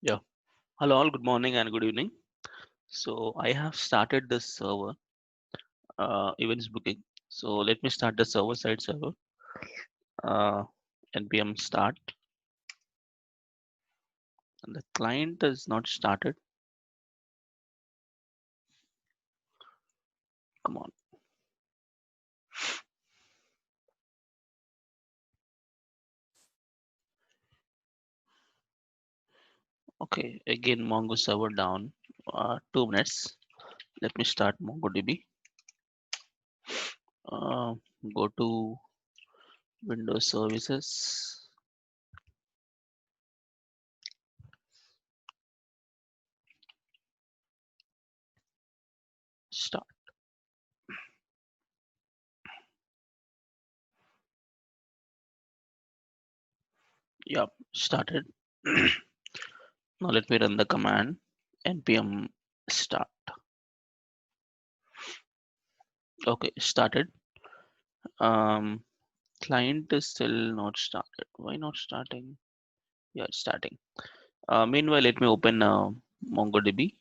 Yeah. Hello, all. Good morning and good evening. So I have started this server, events booking. So let me start the server side server. Uh, npm start. And the client is not started. Come on. Okay. Again, Mongo server down. 2 minutes. Let me start MongoDB. Uh, Go to Windows Services. Start. Yep. Started. Now let me run the command npm start. Okay. Started. Um, Client is still not started. Why not starting? Yeah, it's starting. Meanwhile, let me open MongoDB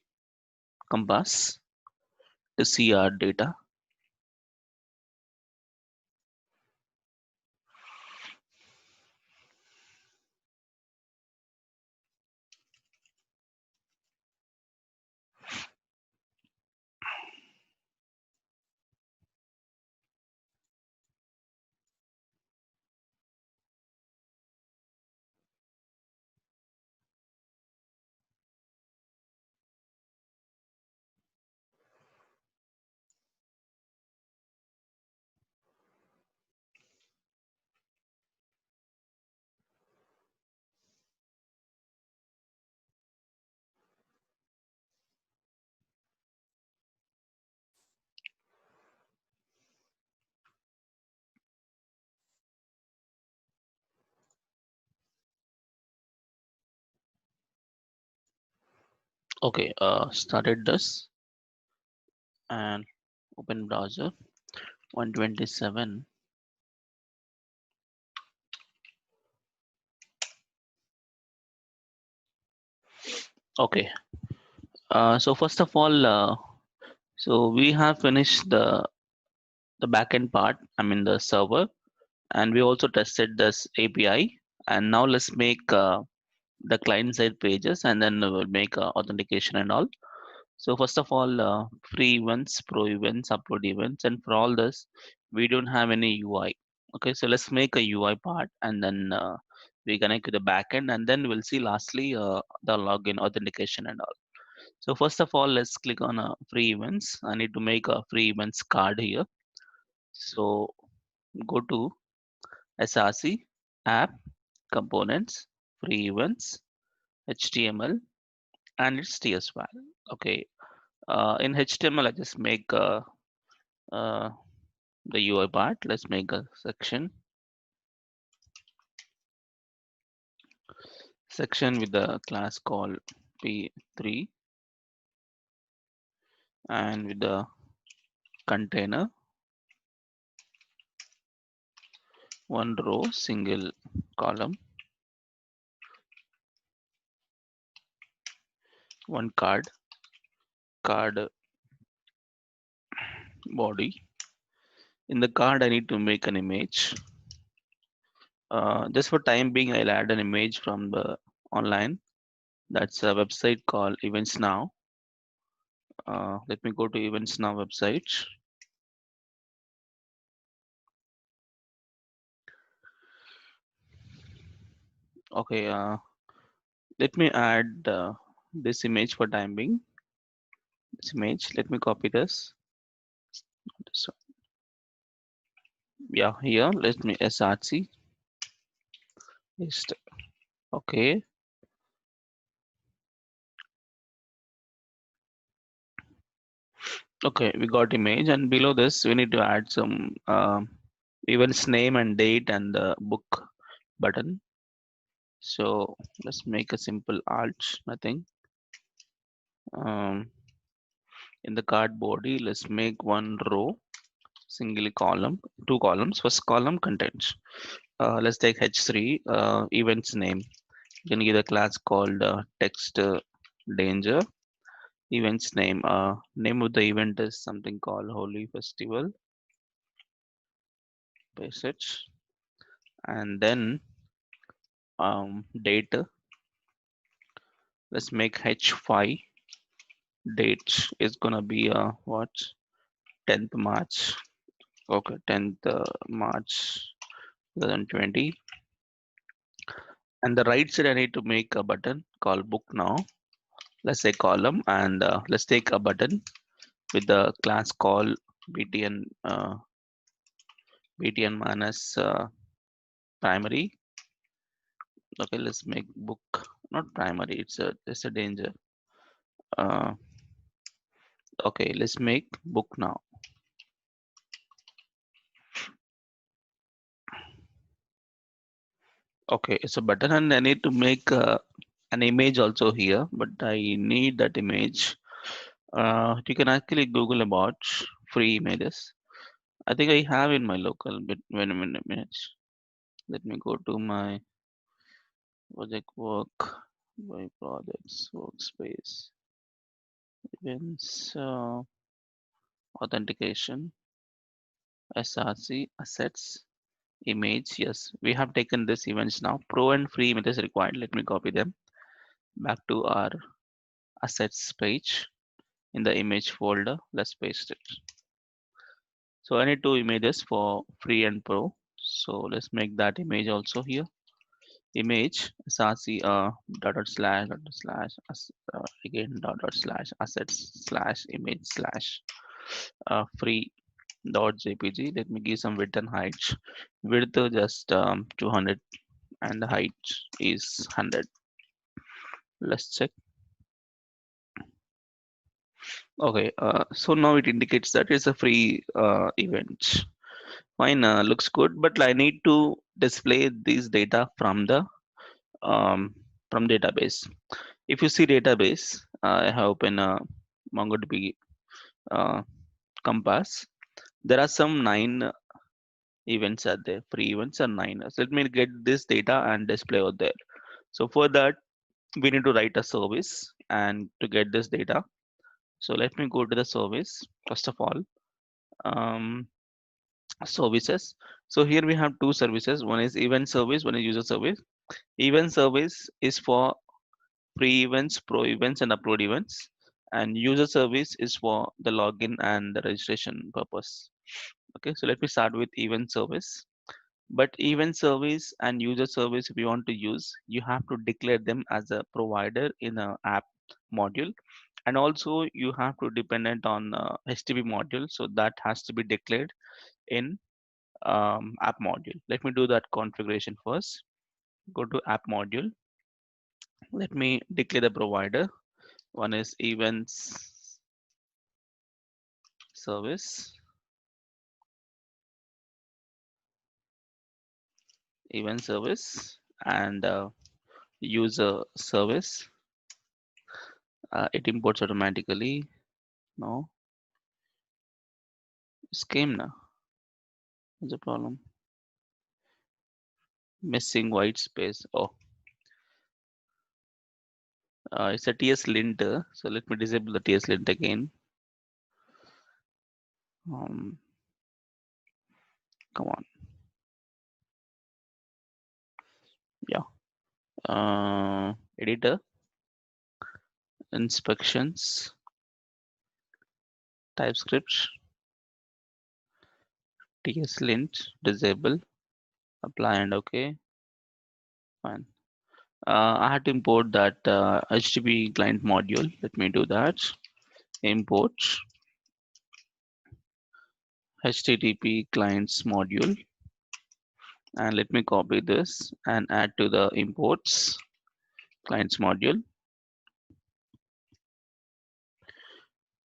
Compass to see our data. Okay, started this and open browser 127. Okay, so first of all, so we have finished the backend part. I mean the server, and we also tested this API. And now let's make the client side pages, and then we'll make authentication and all. So first of all, free events, pro events, upload events, and for all this, we don't have any UI. Okay, so let's make a UI part, and then we connect to the backend, and then we'll see lastly the login authentication and all. So first of all, let's click on free events. I need to make a free events card here. So go to SRC app components, free events, HTML, and it's TS file. Okay, in HTML, I just make uh, the UI part. Let's make a section with the class called p3 and with the container, one row, single column, one card body. In the card, I need to make an image. Just for time being, I'll add an image from the online. That's a website called Events Now. Let me go to Events Now website. Okay, let me add this image for time being. This image, let me copy this. So, yeah, here, let me src. Okay, okay, we got image, and below this, we need to add some events name and date and the book button. So let's make a simple alt, nothing. Um, in the card body, let's make one row, single column, two columns. First column contents. Let's take H3 events name. You can give a class called text danger. Events name. Name of the event is something called Holy Festival. Paste it. And then date. Let's make H5. Date is gonna be what? 10th March. Okay, 10th March 2020. And the right side I need to make a button called book now. Let's say column, and let's take a button with the class call btn minus primary. Okay, let's make book not primary. It's a danger. Uh, okay, let's make book now. Okay, it's a button, and I need to make an image also here, but I need that image. You can actually Google about free images. I think I have in my local. But wait a minute. Let me go to my project work, my projects, workspace, events, authentication, SRC, assets, image. Yes, we have taken this events now. Pro and free images required. Let me copy them back to our assets page in the image folder. Let's paste it. So I need two images for free and pro. So let's make that image also here. Image src again dot slash assets slash image slash free dot jpg. Let me give some width and height. Width just 200 and the height is 100. Let's check. Okay, so now it indicates that it's a free event. Fine, looks good, but I need to display these data um, from database. If you see database, I have open a MongoDB uh, Compass. There are some 9 events are there. Free events are 9. So let me get this data and display out there. So for that, we need to write a service and to get this data. So let me go to the service first of all. Um, Services. So here we have two services. One is event service. One is user service. Event service is for free events, pro events, and upload events. And user service is for the login and the registration purpose. Okay, so let me start with event service. But event service and user service, if you want to use, you have to declare them as a provider in a app module. And also you have to dependent on HTTP module. So that has to be declared in app module. Let me do that configuration first. Go to app module. Let me declare the provider. One is events service, event service, and user service. It imports automatically. No, it's came now. What's the problem? Missing white space. Oh, it's a TS lint. So let me disable the TS lint again. Come on. Yeah. Editor, inspections, TypeScript, TS lint, disable, apply and OK. Fine. I had to import that HTTP client module. Let me do that. Import HTTP clients module. And let me copy this and add to the imports clients module.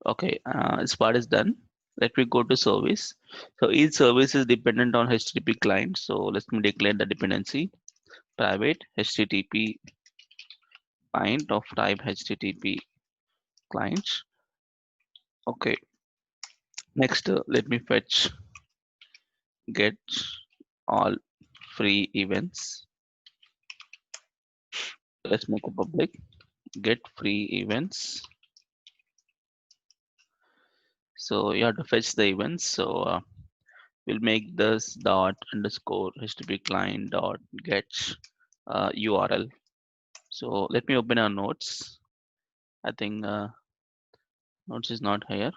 Okay, this part is done. Let me go to service. So each service is dependent on HTTP client. So let me declare the dependency. Private HTTP client of type HTTP clients. Okay. Next, let me fetch get all free events. let's make a public get free events. So you have to fetch the events. So we'll make this dot underscore HTTP client dot get URL. So let me open our notes. I think notes is not here.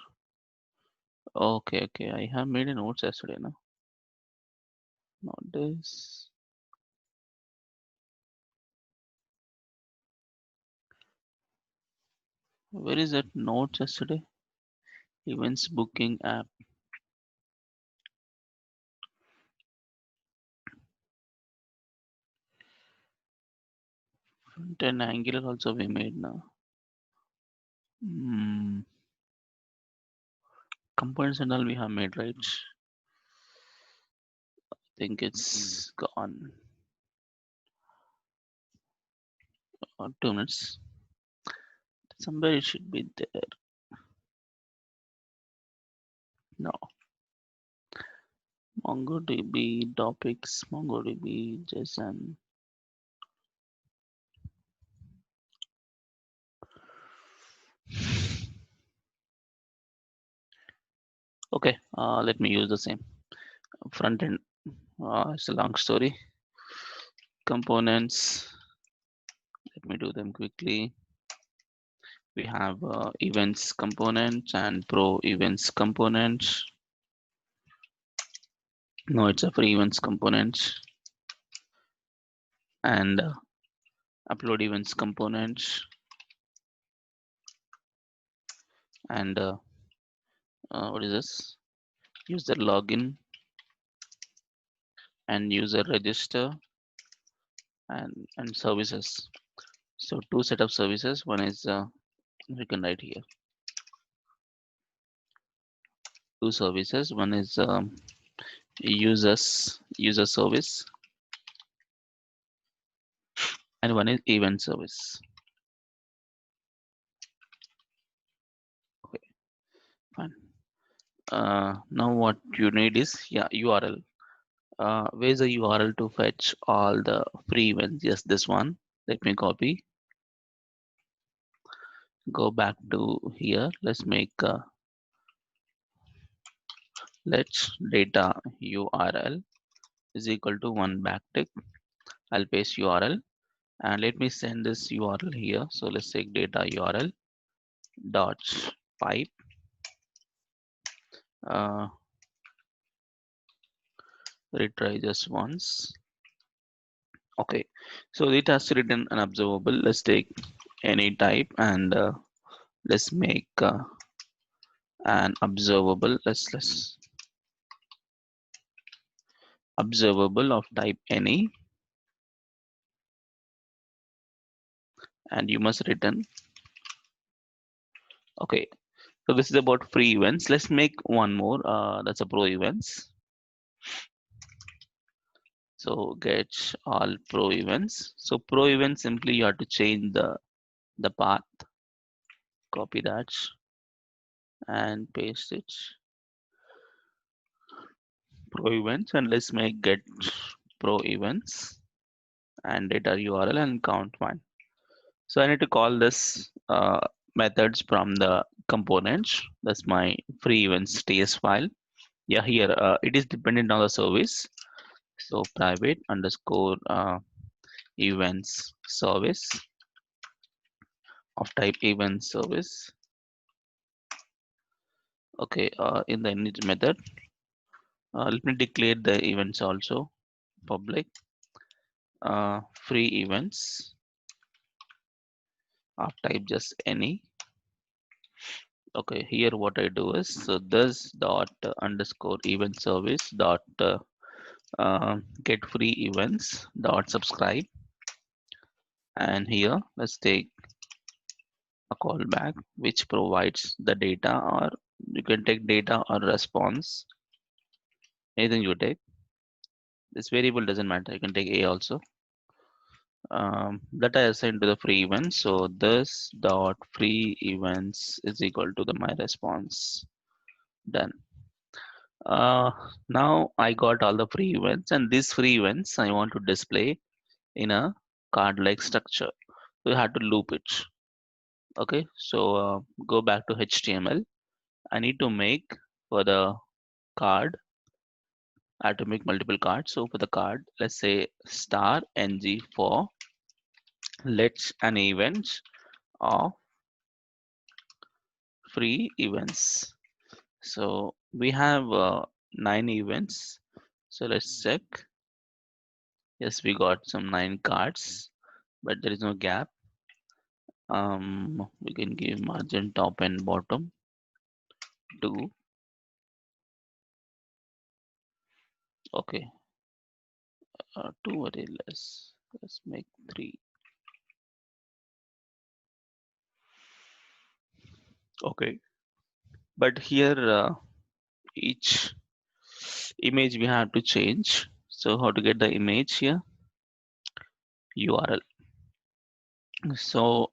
Okay, okay. I have made a notes yesterday now. Not this. Where is that notes yesterday? Events booking app. Front end Angular also we made now. Components and all we have made, right? I think it's gone. 2 minutes. Somewhere it should be there. No. MongoDB topics, MongoDB JSON. Okay, let me use the same front end. It's a long story. Components. Let me do them quickly. We have events component and pro events component. No, it's a free events component and upload events component and what is this? User login and user register and services. So two set of services. One is you can write here. Two services. One is user service and one is event service. Okay, fine. Now what you need is URL. Where's the URL to fetch all the free events? Yes, this one. Let me copy. Go back to here. Let's make let's data URL is equal to one backtick. I'll paste URL and let me send this URL here. So let's take data URL dot pipe retry just once. Okay, so it has written an observable. Let's take any type and let's make an observable. Let's observable of type any, and you must return. Okay, so this is about free events. Let's make one more. That's a pro events. So get all pro events. So pro events simply you have to change the path. Copy that and paste it. Pro events and let's make get pro events and data URL and count one. So I need to call this methods from the components. That's my free events TS file. Yeah, here it is dependent on the service. So private underscore events service of type event service. Okay, in the init method, let me declare the events also public free events of type just any. Okay, here what I do is so this dot underscore event service dot get free events dot subscribe, and here let's take a callback which provides the data, or you can take data or response, anything you take. This variable doesn't matter, you can take a also. That I assigned to the free events. So this dot free events is equal to the my response. Done. Now I got all the free events, and these free events I want to display in a card like structure. We had to loop it. Okay, so go back to HTML. I need to make for the card. I have to make multiple cards. So for the card, let's say star ng for let's an event of free events. So we have 9 events. So let's check. Yes, we got some 9 cards, but there is no gap. We can give margin top and bottom 2. Okay, 2 very less. Let's make 3. Okay, but here each image we have to change. So how to get the image here? URL. So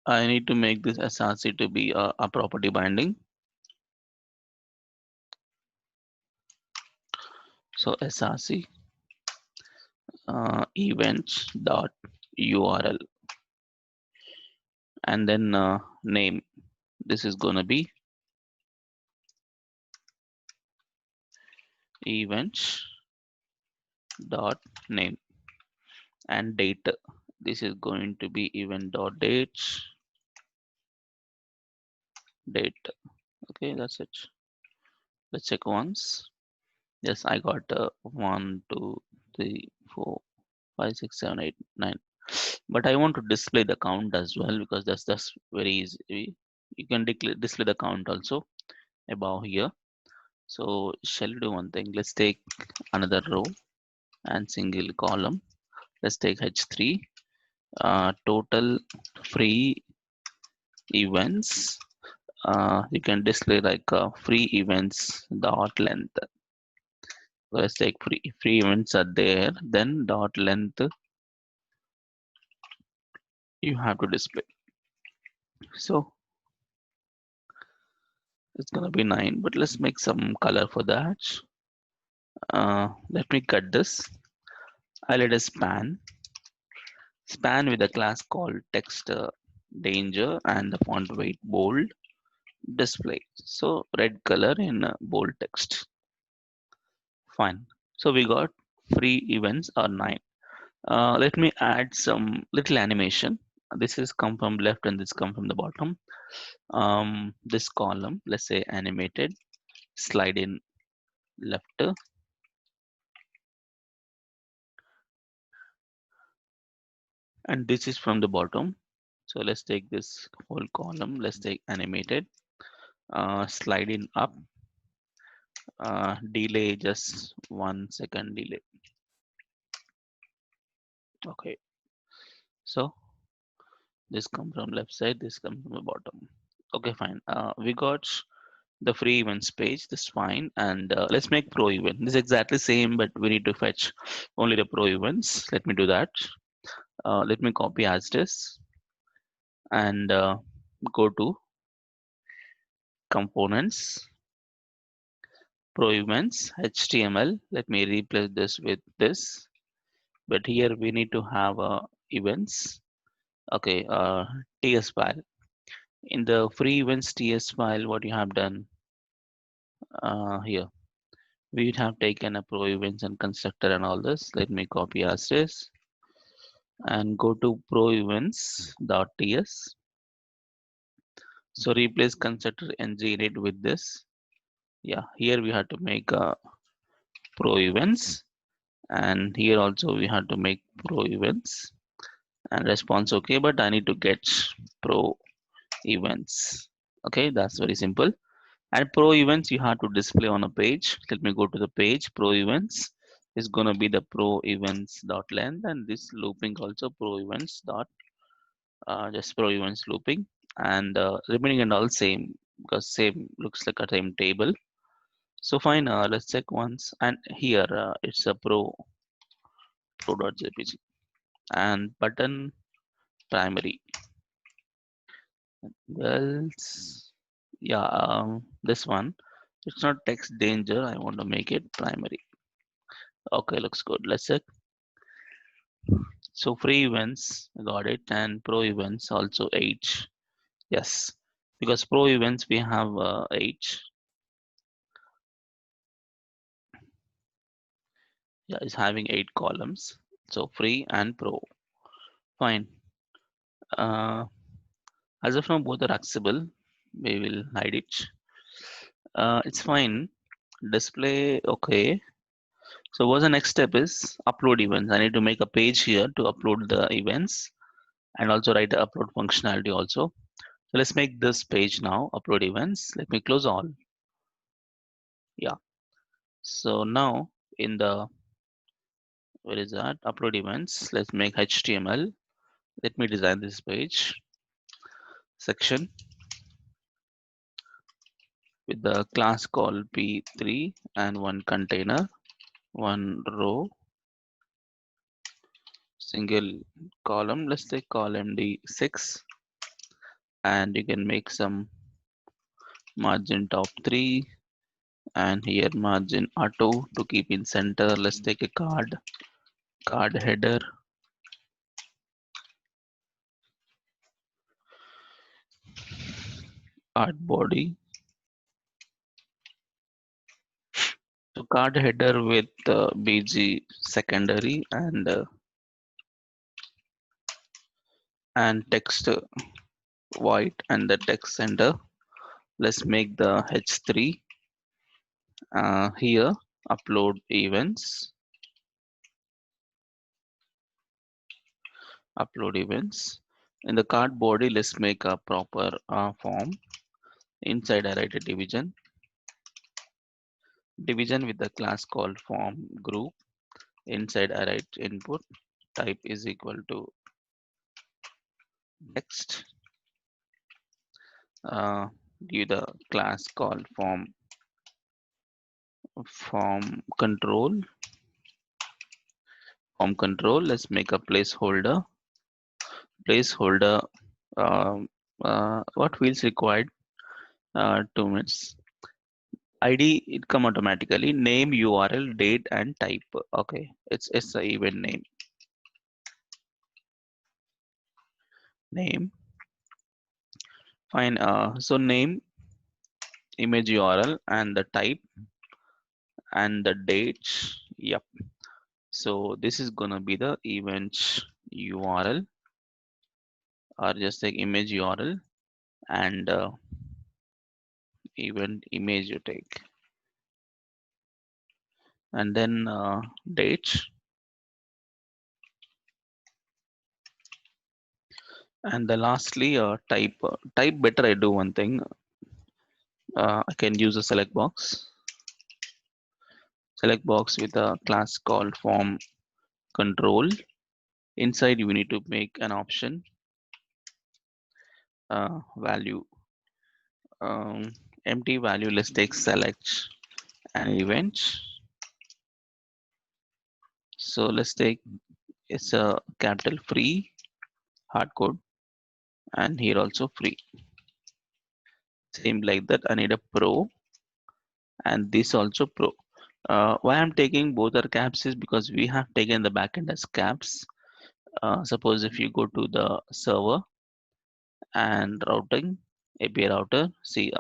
I need to make this SRC to be a property binding. So SRC events dot URL, and then name. This is gonna be events dot name, and date. This is going to be event dot date. Okay, that's it. Let's check once. Yes, I got 1, 2, 3, 4, 5, 6, 7, 8, 9. But I want to display the count as well, because that's very easy. You can display the count also above here. So shall we do one thing? Let's take another row and single column. Let's take H3. Total free events. You can display like free events dot length. So let's take free events are there. Then dot length you have to display. So it's gonna be 9, but let's make some color for that. Let me cut this. I'll add a span with a class called text danger, and the font weight bold display. So red color in bold text. Fine. So we got free events are 9. Let me add some little animation. This is come from left and this come from the bottom. This column, let's say animated, slide in left, and this is from the bottom. So let's take this whole column. Let's take animated, slide in up, delay just 1 second delay. Okay, so this come from left side, this come from the bottom. Okay, fine. We got the free events page. This fine, and let's make pro event. This is exactly same, but we need to fetch only the pro events. Let me do that. Let me copy as this and go to components, pro events, HTML. Let me replace this with this, but here we need to have events. Okay, TS file. In the free events TS file, what you have done here, we have taken a pro events and constructor and all this. Let me copy as this and go to pro events.ts. So replace constructor ng init with this. Yeah, here we have to make pro events, and here also we have to make pro events and response. Okay, but I need to get pro events. Okay, that's very simple. And pro events you have to display on a page. Let me go to the page. Pro events is going to be the pro events dot length, and this looping also pro events dot just pro events looping, and remaining and all same, because same looks like a same table. So fine, let's check once, and here it's a pro.jpg, and button primary. Well, yeah, this one, it's not text danger. I want to make it primary. Okay, looks good. Let's check. So free events, got it, and pro events also 8. Yes, because pro events we have 8. Yeah, it's having 8 columns. So free and pro. Fine. Uh, as of now, both are accessible. We will hide it. It's fine. Display, okay. So what's the next step is upload events. I need to make a page here to upload the events and also write the upload functionality also. So let's make this page now, upload events. Let me close all. Yeah. So now in the, where is that? Upload events. Let's make HTML. Let me design this page section with the class called p3 and one container, one row, single column. Let's take column D6, and you can make some margin top 3 and here margin auto to keep in center. Let's take a card header, card body. So card header with BG secondary and text white and the text center. Let's make the H3 here. Upload events. Upload events. In the card body, let's make a proper form. Inside, I write a division. Division with the class called form group. Inside, I write input. Type is equal to text. Uh, Give the class called form control. Form control. Let's make a placeholder. Placeholder. What fields required? 2 minutes. ID it come automatically. Name, URL, date, and type. Okay, it's the event name. Name. Fine. So name, image URL, and the type and the date. Yep. So this is gonna be the event URL or just like image URL and event image you take, and then date, and the lastly type. Type better. I do one thing. I can use a select box. Select box with a class called form control. Inside you need to make an option value empty value. Let's take select an event. So let's take it's a capital free hard code and here also free. Same like that. I need a pro and this also pro. Why I'm taking both are caps is because we have taken the backend as caps. Suppose if you go to the server and routing API router, see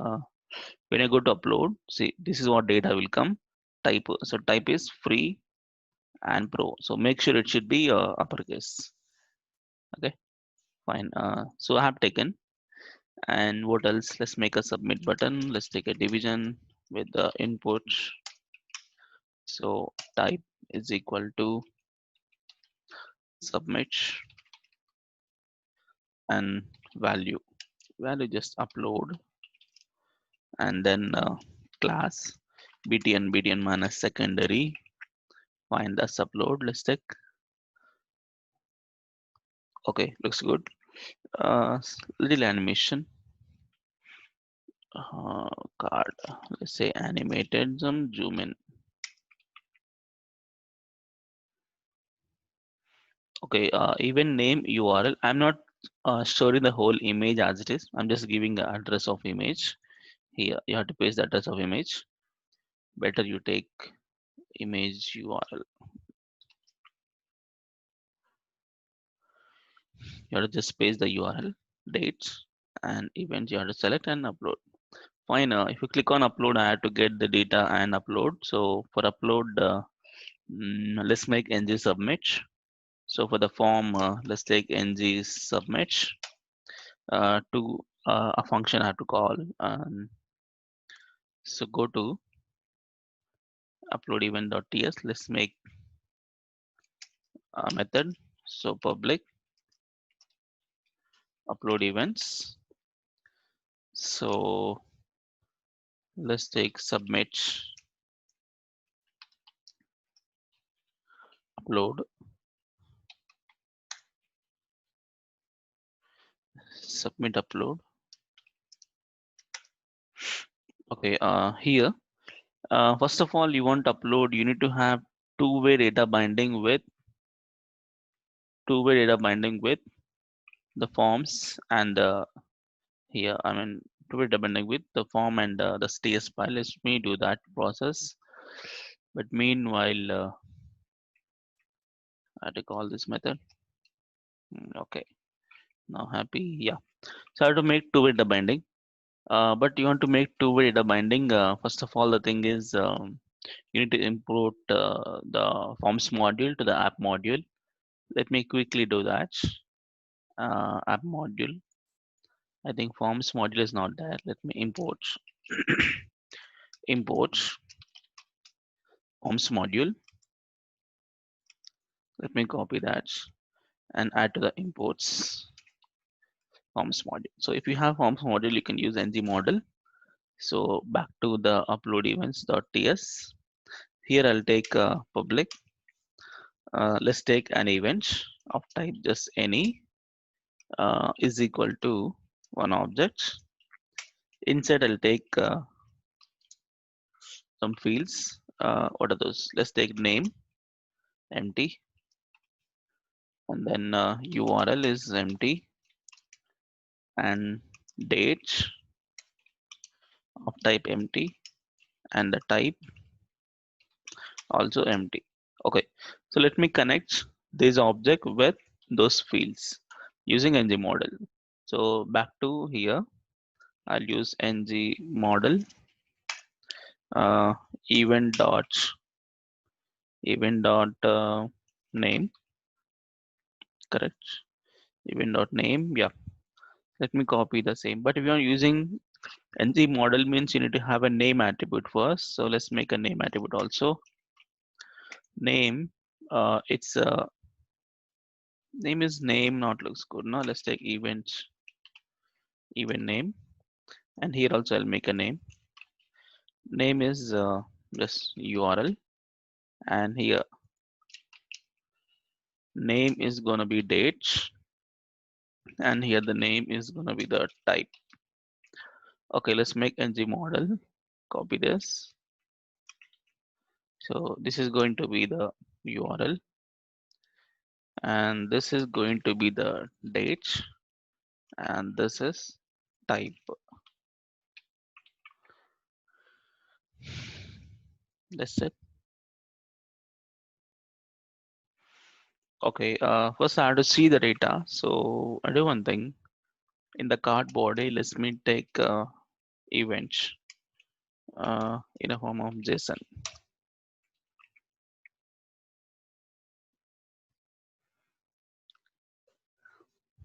when I go to upload, see this is what data will come. Type, so type is free and pro. So make sure it should be uppercase. Okay, fine. So I have taken, and what else? Let's make a submit button. Let's take a division with the input. So type is equal to submit and value. Value just upload and then class btn minus secondary. Find the upload. Let's take. Okay, looks good. Little animation. Card. Let's say animated. Some zoom in. Okay. Even name URL. I'm not storing the whole image as it is. I'm just giving the address of image. Here you have to paste the address of image. Better you take image URL. You have to just paste the URL, dates, and events. You have to select and upload. Fine. If you click on upload, I have to get the data and upload. So for upload, let's make ng submit. So for the form, let's take ng submit to a function I have to call. So go to upload event.ts. Let's make a method. So public upload events. So let's take submit upload, submit upload. Okay, here, first of all, you want to upload, you need to have two-way data binding with the forms and here, I mean, two-way data binding with the form and the STS file. Let me do that process. But meanwhile, I have to call this method. Okay, now happy. Yeah. So I have to make two-way data binding. But you want to make two-way data binding. First of all, the thing is you need to import the forms module to the app module. Let me quickly do that. App module. I think forms module is not there. Let me import import forms module. Let me copy that and add to the imports forms module. So if you have forms module, you can use ng model. So back to the upload events.ts. Here I'll take public. Let's take an event of type just any is equal to one object. Inside I'll take some fields. What are those? Let's take name empty, and then URL is empty, and date of type empty, and the type also empty. Okay, so let me connect this object with those fields using ng model. So back to here, I'll use ng model uh, event dot name, correct, event dot name. Yeah, let me copy the same. But if you are using ng model, means you need to have a name attribute first. So let's make a name attribute also. Name, it's name is name, not looks good. Now let's take event name, and here also I'll make a name. Name is just URL, and here name is gonna be date, and here the name is gonna be the type. Okay, let's make ng model. Copy this. So this is going to be the URL, and this is going to be the date, and this is type. That's it. Okay, first I have to see the data. So I do one thing in the card body. Let me take event in a form of JSON.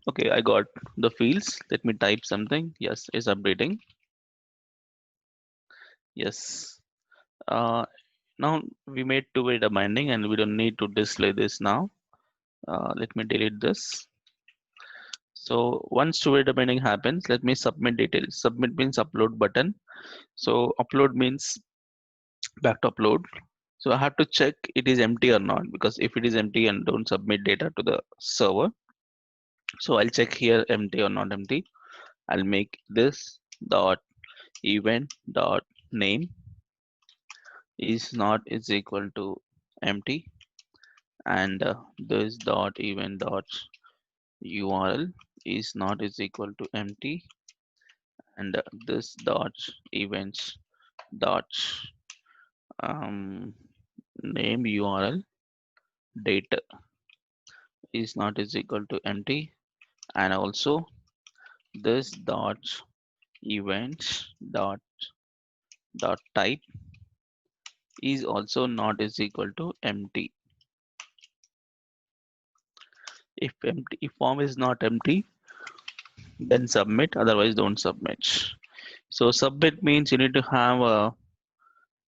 Okay, I got the fields. Let me type something. Yes, it's updating. Yes. Now we made two-way data binding, and we don't need to display this now. Let me delete this. So once two-way data binding happens, let me submit details. Submit means upload button. So upload means back to upload. So I have to check it is empty or not, because if it is empty and don't submit data to the server, so I'll check here empty or not empty. I'll make this dot event dot name is not is equal to empty, and this dot event dot URL is not is equal to empty, and this dot events dot um, name URL data is not is equal to empty, and also this dot events dot type is also not is equal to empty. If empty, if form is not empty, then submit, otherwise don't submit. So submit means you need to have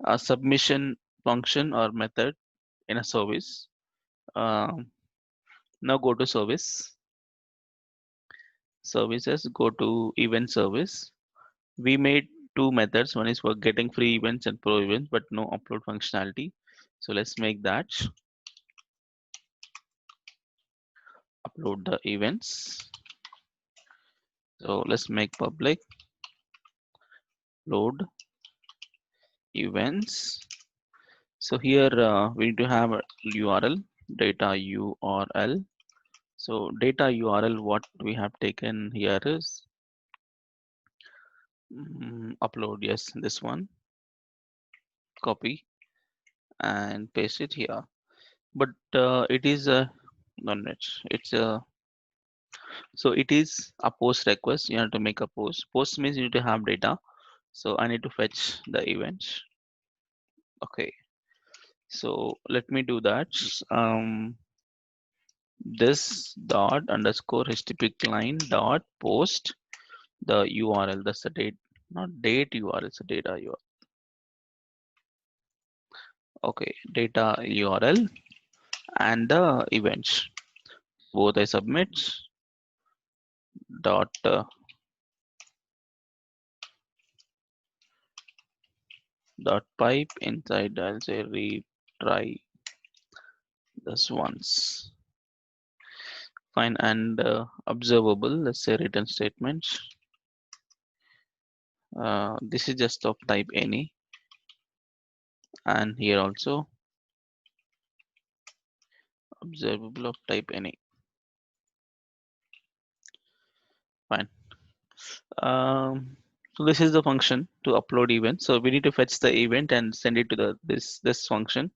a submission function or method in a service. um, Now go to services, go to event service. We made two methods, one is for getting free events and pro events, but no upload functionality. So let's make that. Upload the events. So let's make public load events. So here we need to have a URL, data URL. So data URL, what we have taken here is upload. Yes, this one. Copy and paste it here. But it is a no, it's a so it is a post request. You have to make a post. Post means you need to have data. So I need to fetch the event. Okay. So let me do that. Um, this dot underscore HTTP client dot post the URL. That's the date, not date URL. It's a data URL. Okay, data URL and the events. Both I submit dot dot pipe inside. I'll say retry this once. Fine, and observable. Let's say return statements. This is just of type any, and here also observable of type any. Fine. So this is the function to upload event. So we need to fetch the event and send it to the this function,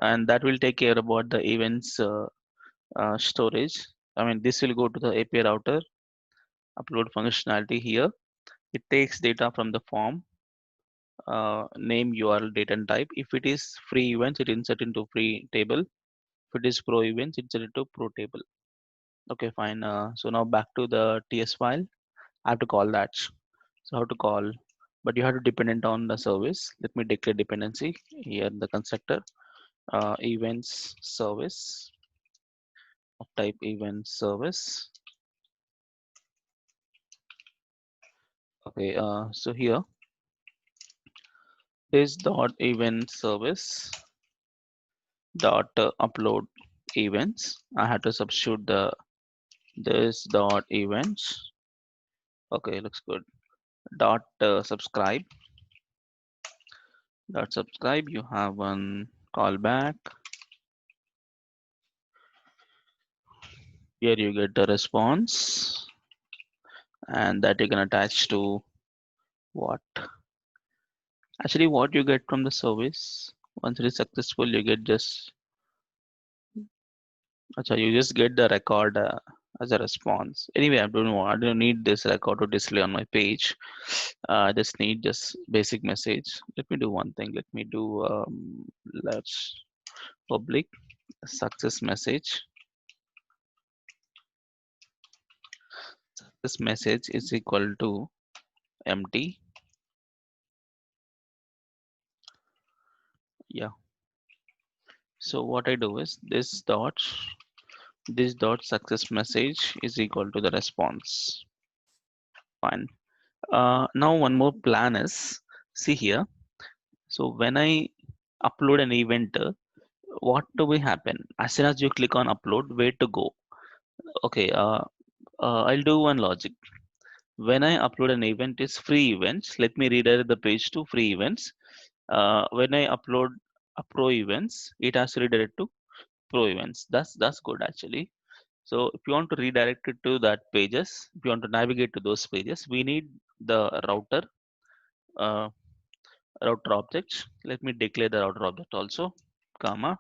and that will take care about the events storage. I mean, this will go to the API router, upload functionality here. It takes data from the form, name, URL, date, and type. If it is free events, it insert into free table. If it is pro events, insert into pro table. Okay, fine. So now back to the TS file. I have to call that. So how to call? But you have to dependent on the service. Let me declare dependency here. The constructor events service of type event service. Okay. So here is dot event service dot upload events. I have to substitute the this dot events. Okay, looks good. Dot subscribe. Dot subscribe. You have one callback. Here you get the response, and that you can attach to what? Actually, what you get from the service once it is successful, you get just you just get the record as a response. Anyway, I don't need this record to display on my page. I just need just basic message. Let me do one thing. Let me do let's public success message. This message is equal to empty. Yeah. So what I do is this dot success message is equal to the response. Fine. Now one more plan is, see here. So when I upload an event, what do we happen? As soon as you click on upload, where to go? Okay. I'll do one logic. When I upload an event is free events. Let me redirect the page to free events. When I upload a pro events, it has to redirect to pro events. That's good actually. So if you want to redirect it to that pages, if you want to navigate to those pages, we need the uh, router object. Let me declare the router object also, comma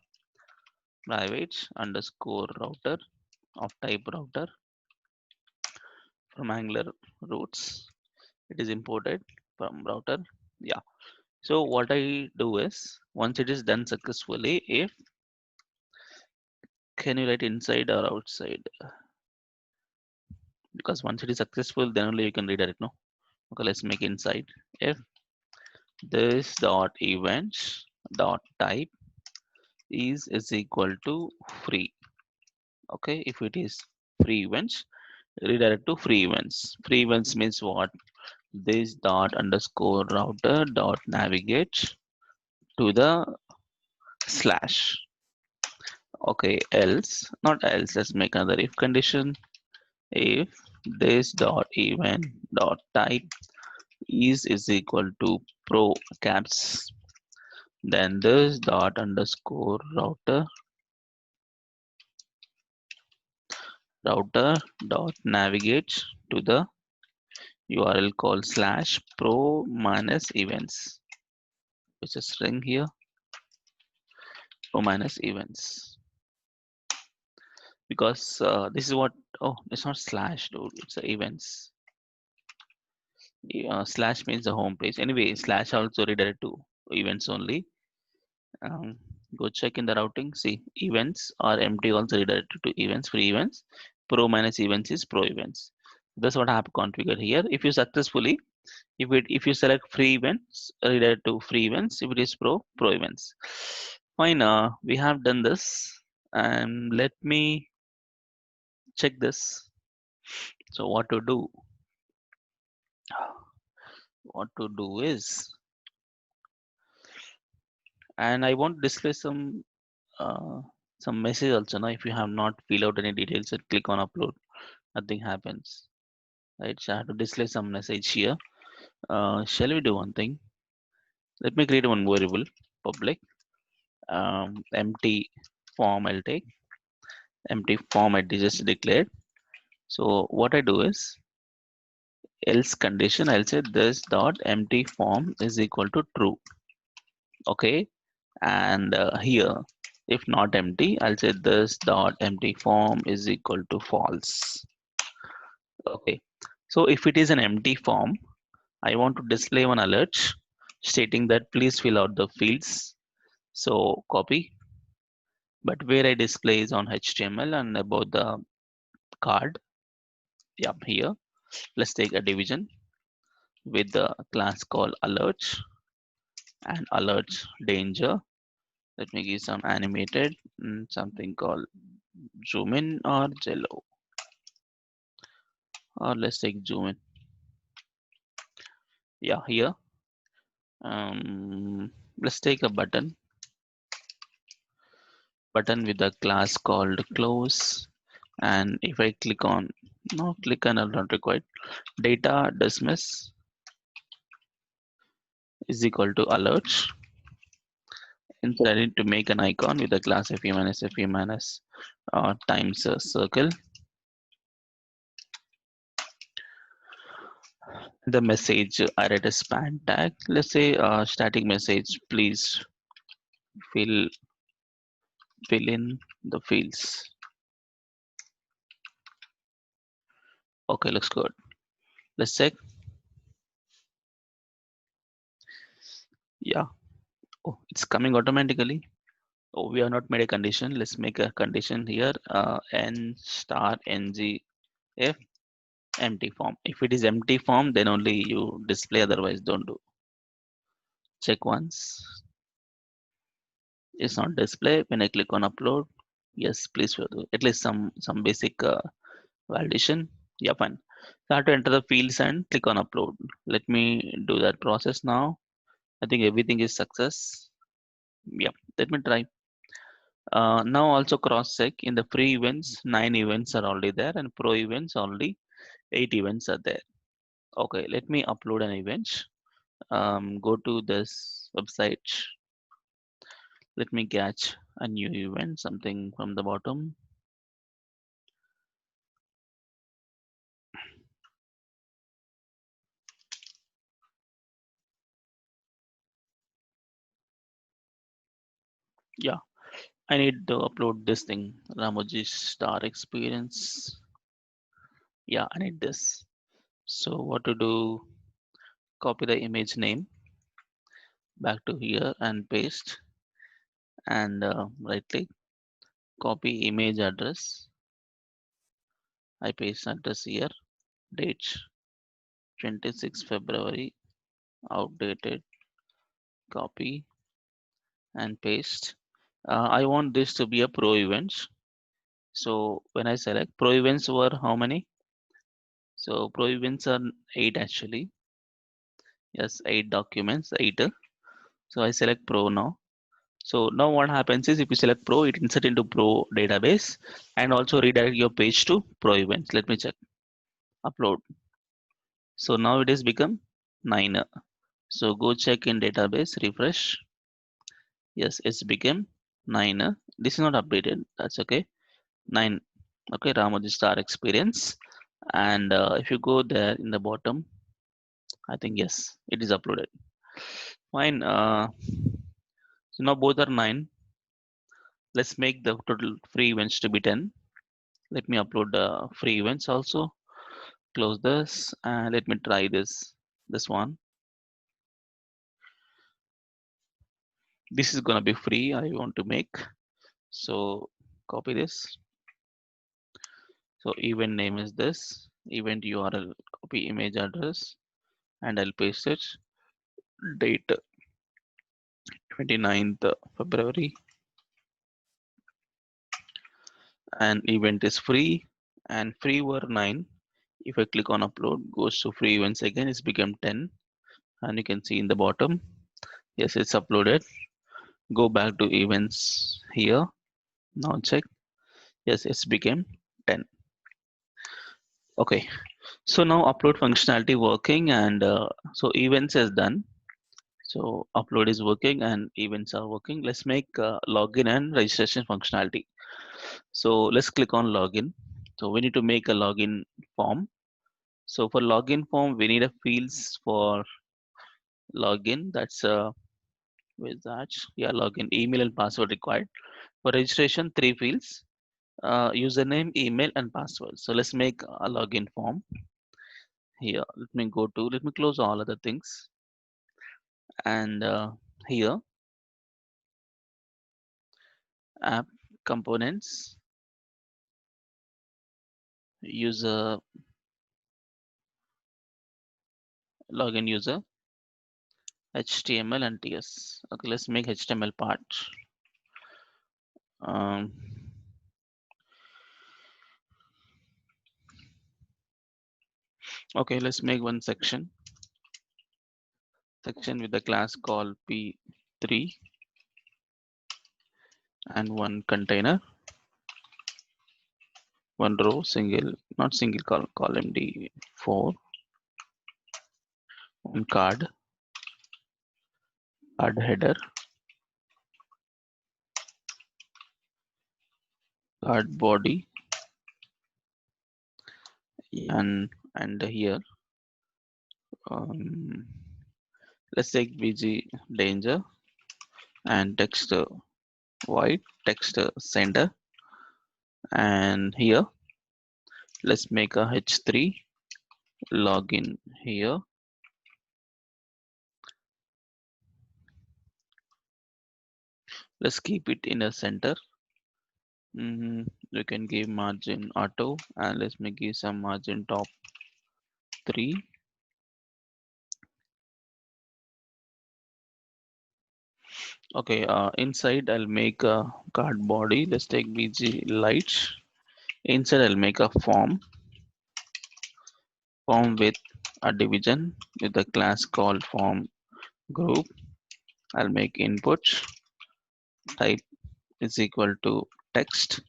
private underscore router of type router. from Angular roots. It is imported from router. Yeah. So what I do is once it is done successfully, if can you write inside or outside? Because once it is successful, then only you can redirect. No. Okay, let's make inside. If this dot events dot type is equal to free. Okay, if it is free events, redirect to free events. Free events means what? This dot underscore router dot navigate to the slash. Okay, else, not else, let's make another if condition. If this dot event dot type is equal to pro caps, then this dot underscore router dot navigate to the URL called slash pro minus events, which is string here, pro minus events. Because this is what, oh, it's not slash, dude, it's a events. Slash means the home page. Anyway, slash also redirect to events only. Um, Go check in the routing. See, events are empty also redirected to events, free events. Pro minus events is pro events. That's what I have configured here. If you successfully, if you select free events, redirect to free events. If it is pro events. Fine. We have done this, and let me check this. So what to do? What to do is, and I want to display uh, some message also. Now, if you have not filled out any details and click on upload, nothing happens. Right? So I have to display some message here. Shall we do one thing? Let me create one variable, public, empty form. I'll take empty form I just declared. So what I do is else condition. I'll say this dot empty form is equal to true. Okay, and here if not empty, I'll say this dot empty form is equal to false. Okay, so if it is an empty form, I want to display one alert stating that please fill out the fields. So copy, but where I display is on HTML and about the card. Yeah, here let's take a division with the class called alert and alert danger. Let me give some animated something called zoom in or jello, or let's take zoom in. Yeah, here let's take a button with a class called close, and if I click on no click on not required, data dismiss is equal to alert. Instead I need to make an icon with the class fe minus times a circle. The message I write a span tag. Let's say static message, please fill in the fields. Okay, looks good. Let's check. Yeah. Oh, it's coming automatically. Oh, we have not made a condition. Let's make a condition here. N star ng if empty form. If it is empty form, then only you display. Otherwise, don't do. Check once. It's not display. When I click on upload, yes, please do at least some basic validation. Yeah, fine. So I have to enter the fields and click on upload. Let me do that process now. I think everything is success. Yeah, let me try. Now also cross check in the free events, 9 events are already there, and pro events only 8 events are there. Okay, let me upload an event. Go to this website. Let me catch a new event, something from the bottom. Yeah, I need to upload this thing, Ramoji Star Experience. Yeah, I need this. So what to do, copy the image name back to here and paste, and right click, copy image address. I paste address here, date 26 February, outdated, copy and paste. I want this to be a pro events. So when I select pro events were how many? So pro events are 8 actually. Yes, 8 documents, 8. So I select pro now. So now what happens is if you select pro, it insert into pro database and also redirect your page to pro events. Let me check. Upload. So now it has become 9. So go check in database, refresh. Yes, it's become 9. This is not updated. That's okay. 9. Okay, Ramoji Star Experience. And if you go there in the bottom, I think yes, it is uploaded. Fine. So now both are 9. Let's make the total free events to be 10. Let me upload the free events also. Close this and let me try this one. This is gonna be free. I want to make. So copy this. So event name is this. Event URL. Copy image address and I'll paste it. Date 29th February, and event is free, and free were 9. If I click on upload, goes to free events again, it's become 10, and you can see in the bottom, yes, it's uploaded. Go back to events here. Now check. Yes, it's became 10. Okay, so now upload functionality working, and so events is done. So upload is working and events are working. Let's make login and registration functionality. So let's click on login. So we need to make a login form. So for login form, we need a fields for login. That's where's that? Yeah, login, email and password required. For registration, 3 fields: username, email, and password. So let's make a login form here. Let me close all other things, and here app components, user, login user, HTML and TS. Okay, let's make HTML part. Um, okay, let's make one section with a class called P3 and one container, one row, not single column D4, one card header, card body, and here um, let's take VG danger and text void text sender, and here let's make a H3 login here. Let's keep it in a center. We can give margin auto, and let's make give some margin top 3. Okay, inside I'll make a card body. Let's take VG lights. Inside I'll make a form with a division with a class called form group. I'll make input type is equal to text.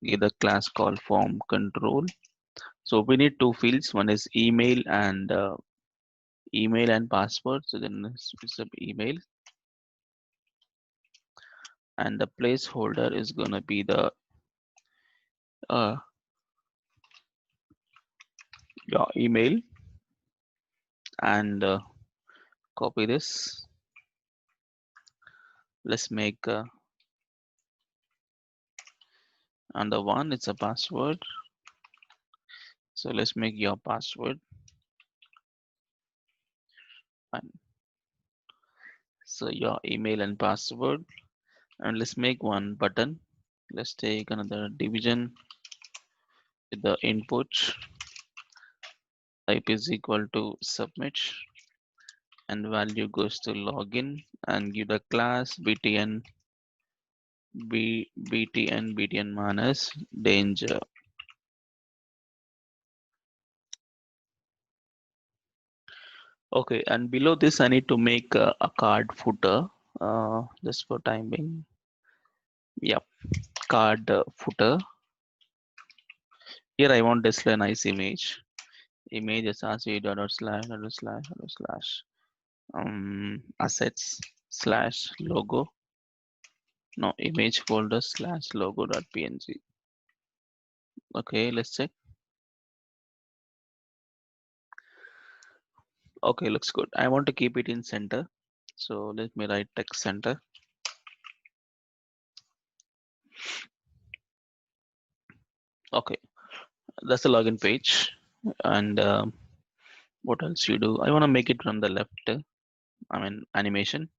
Give the class called form control. So we need 2 fields. One is email and password. So then it's email, and the placeholder is gonna be the uh, your email, and copy this. Let's make and the one it's a password. So let's make your password. Fine. So your email and password, and let's make one button. Let's take another division with the input type is equal to submit, and value goes to login, and give the class btn btn minus danger. Okay, and below this I need to make a card footer, just for time being. Yep, card footer. Here I want display a nice image associated assets slash logo, no, image folder slash logo dot png. Okay, let's check. Okay, looks good. I want to keep it in center, so let me write text center. Okay, that's the login page. And what else you do? I want to make it from the left. I mean animation,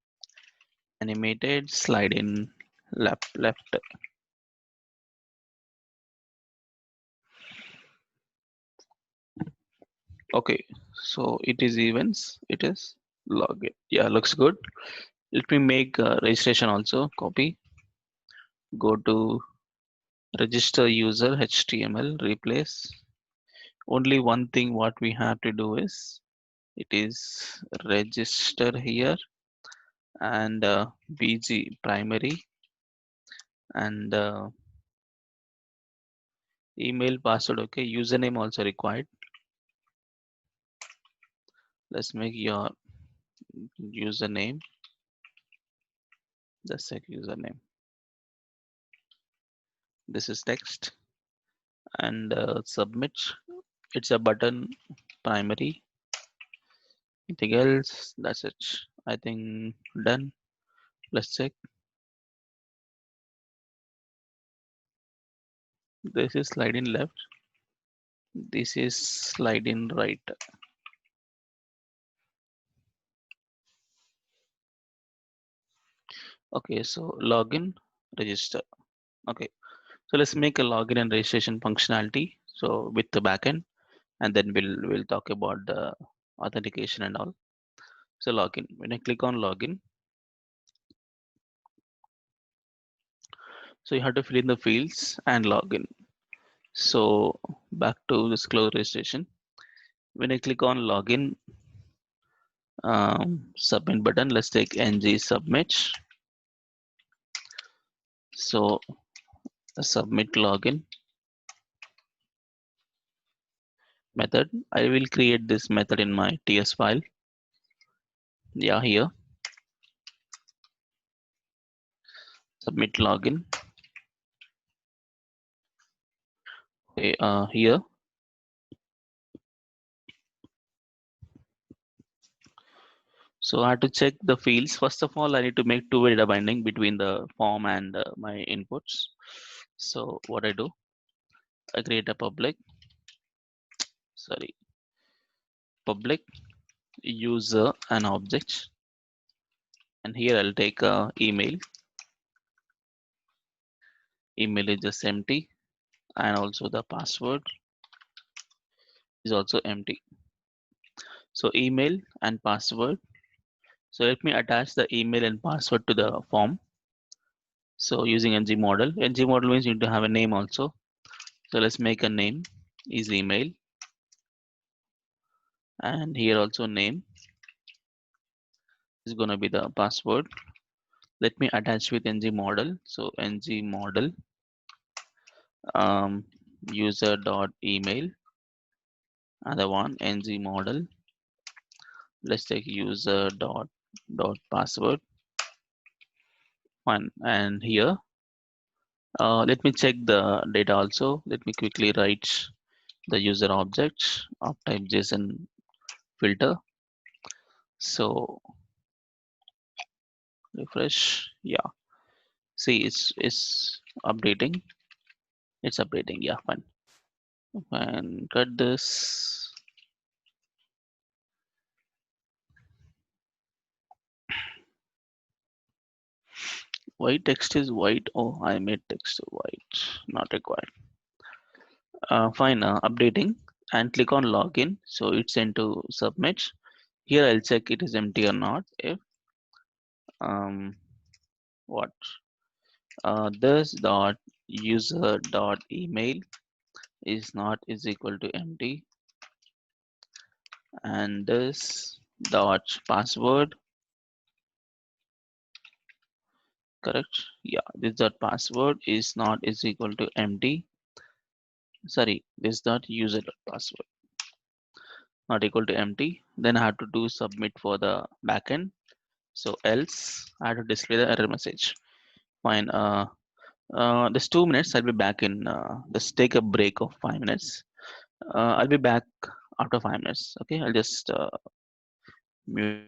animated slide in left. Okay, so it is events. It is login. Yeah, looks good. Let me make registration also. Copy. Go to register user HTML. Replace. Only one thing what we have to do is it is register here, and bg primary, and email password. Okay, username also required. Let's make your username the set username. This is text, and submit. It's a button primary. Anything else? That's it. I think done. Let's check. This is slide in left. This is slide in right. Okay, so login, register. Okay, so let's make a login and registration functionality. So with the backend, and then we'll talk about the authentication and all. So login. When I click on login, so you have to fill in the fields and login. So back to this close registration. When I click on login, submit button, let's take ng submit. So submit login method. I will create this method in my TS file. Yeah, here submit login. Okay, here. So I have to check the fields. First of all, I need to make two-way data binding between the form and my inputs. So what I do, I create a public user and object, and here I'll take a email. Email is just empty, and also the password is also empty. So email and password. So let me attach the email and password to the form. So using ng model. Ng model means you need to have a name also. So let's make a name is email, and here also name is gonna be the password. Let me attach with ng model. So ng model um, user dot email. Other one ng model. Let's take user dot password. Fine, and here let me check the data also. Let me quickly write the user object of type JSON filter. So refresh. Yeah, see it's updating. It's updating. Yeah, fine. And cut this. Why text is white? Oh, I made text white. Not required. Fine. Updating and click on login. So it's into submit. Here I'll check it is empty or not. If what this dot user dot email is not is equal to empty, and this dot password, correct? Yeah, this dot password is not is equal to empty. Sorry, this dot user dot password not equal to empty. Then I have to do submit for the backend. So else I have to display the error message. Fine. This 2 minutes. I'll be back in. Just take a break of 5 minutes. I'll be back after 5 minutes. Okay. I'll just mute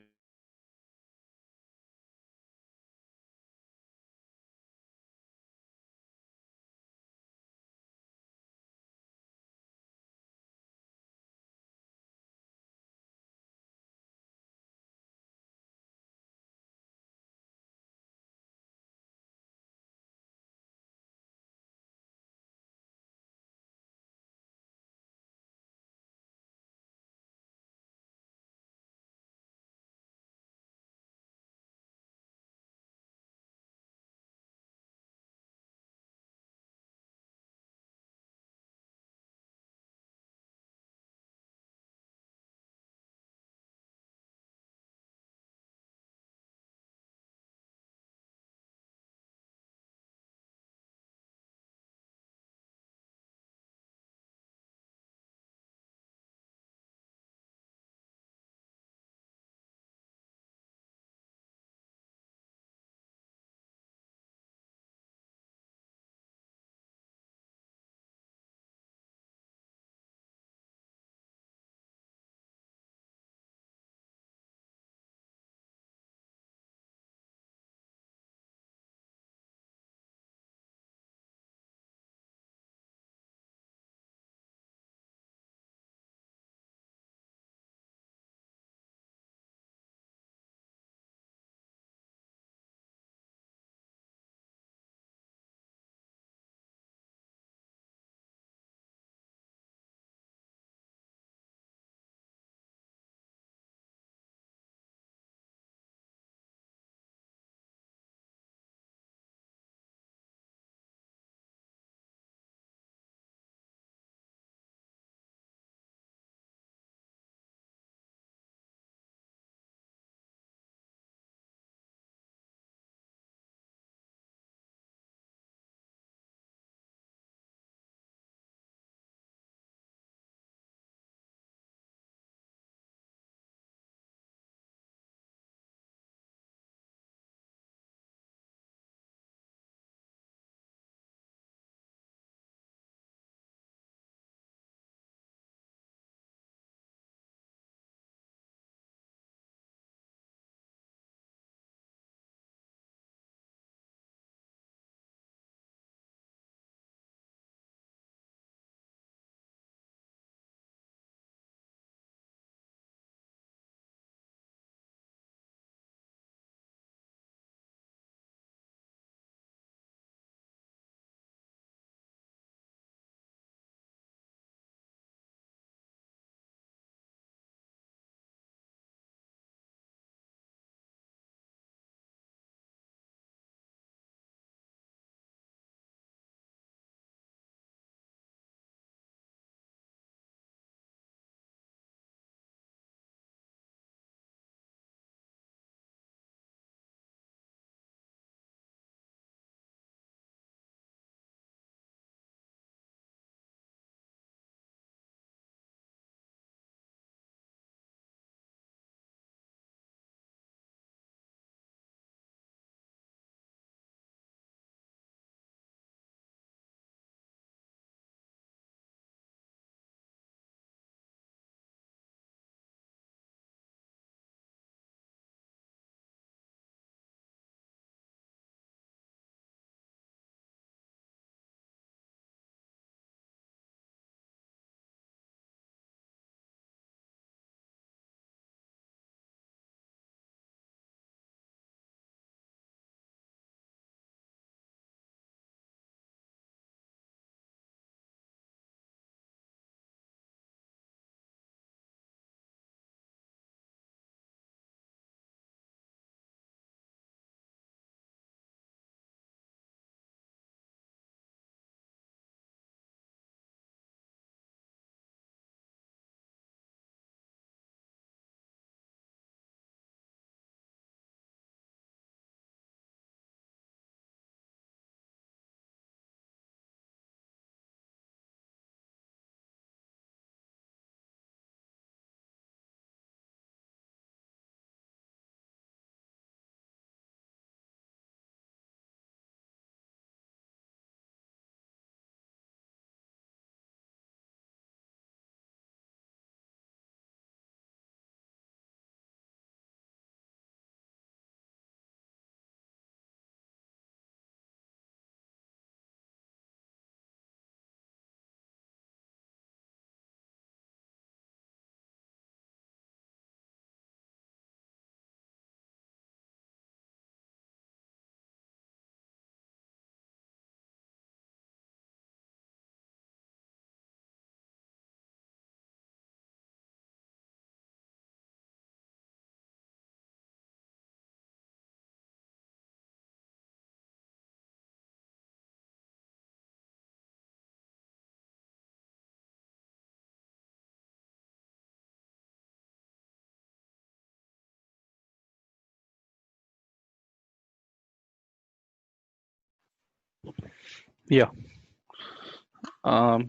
Yeah.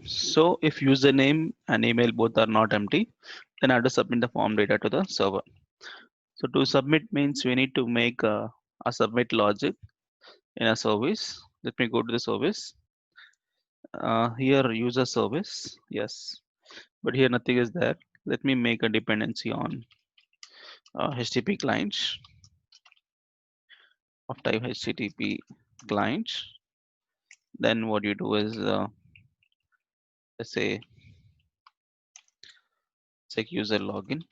So if username and email both are not empty, then I have to submit the form data to the server. So to submit means we need to make a submit logic in a service. Let me go to the service. Here user service, yes, but here nothing is there. Let me make a dependency on HTTP clients of type HTTP clients. Then what you do is let's say check user login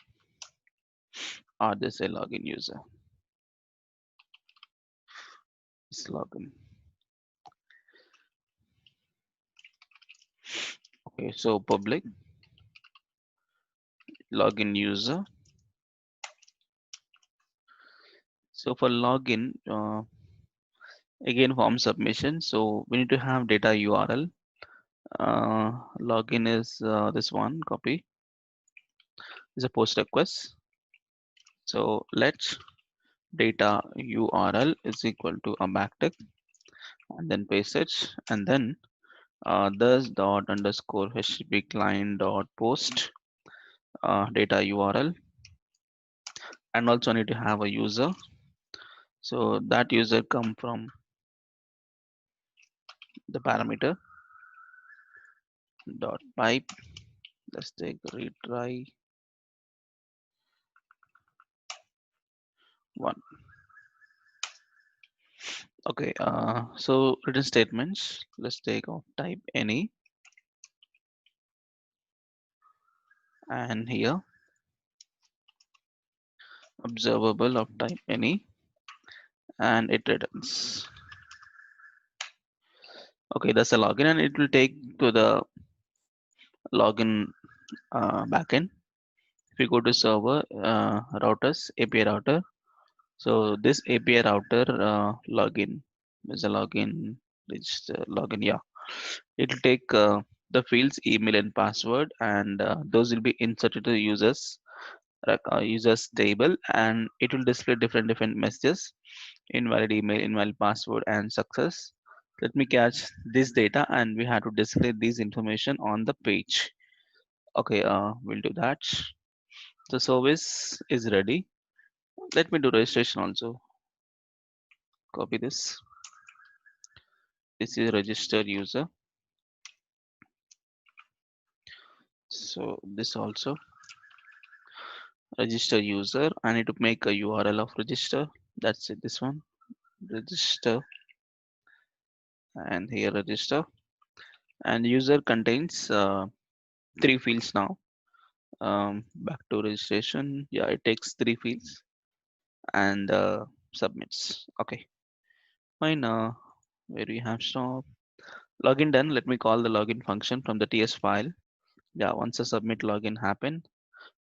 or just say login user. It's login. Okay, so public login user. So for login, again form submission. So we need to have data URL. Login is this one. Copy is a post request. So let's data URL is equal to a backtick and then paste it, and then this dot underscore HTTP client dot post data URL, and also need to have a user. So that user come from the parameter dot pipe. Let's take retry one. Okay, so written statements. Let's take of type any, and here observable of type any, and it returns. Okay, that's a login, and it will take to the login backend. If you go to server routers API router, so this API router login is a login register login. Yeah, it will take the fields email and password, and those will be inserted to the users table, and it will display different messages: invalid email, invalid password, and success. Let me catch this data, and we have to display this information on the page. Okay, we'll do that. The service is ready. Let me do registration also. Copy this. This is registered user. So this also register user. I need to make a URL of register. That's it. This one register, and here register, and user contains three fields now. Back to registration. Yeah, it takes three fields and submits. Okay, fine. Where we have stop login done. Let me call the login function from the TS file. Yeah, once the submit login happen,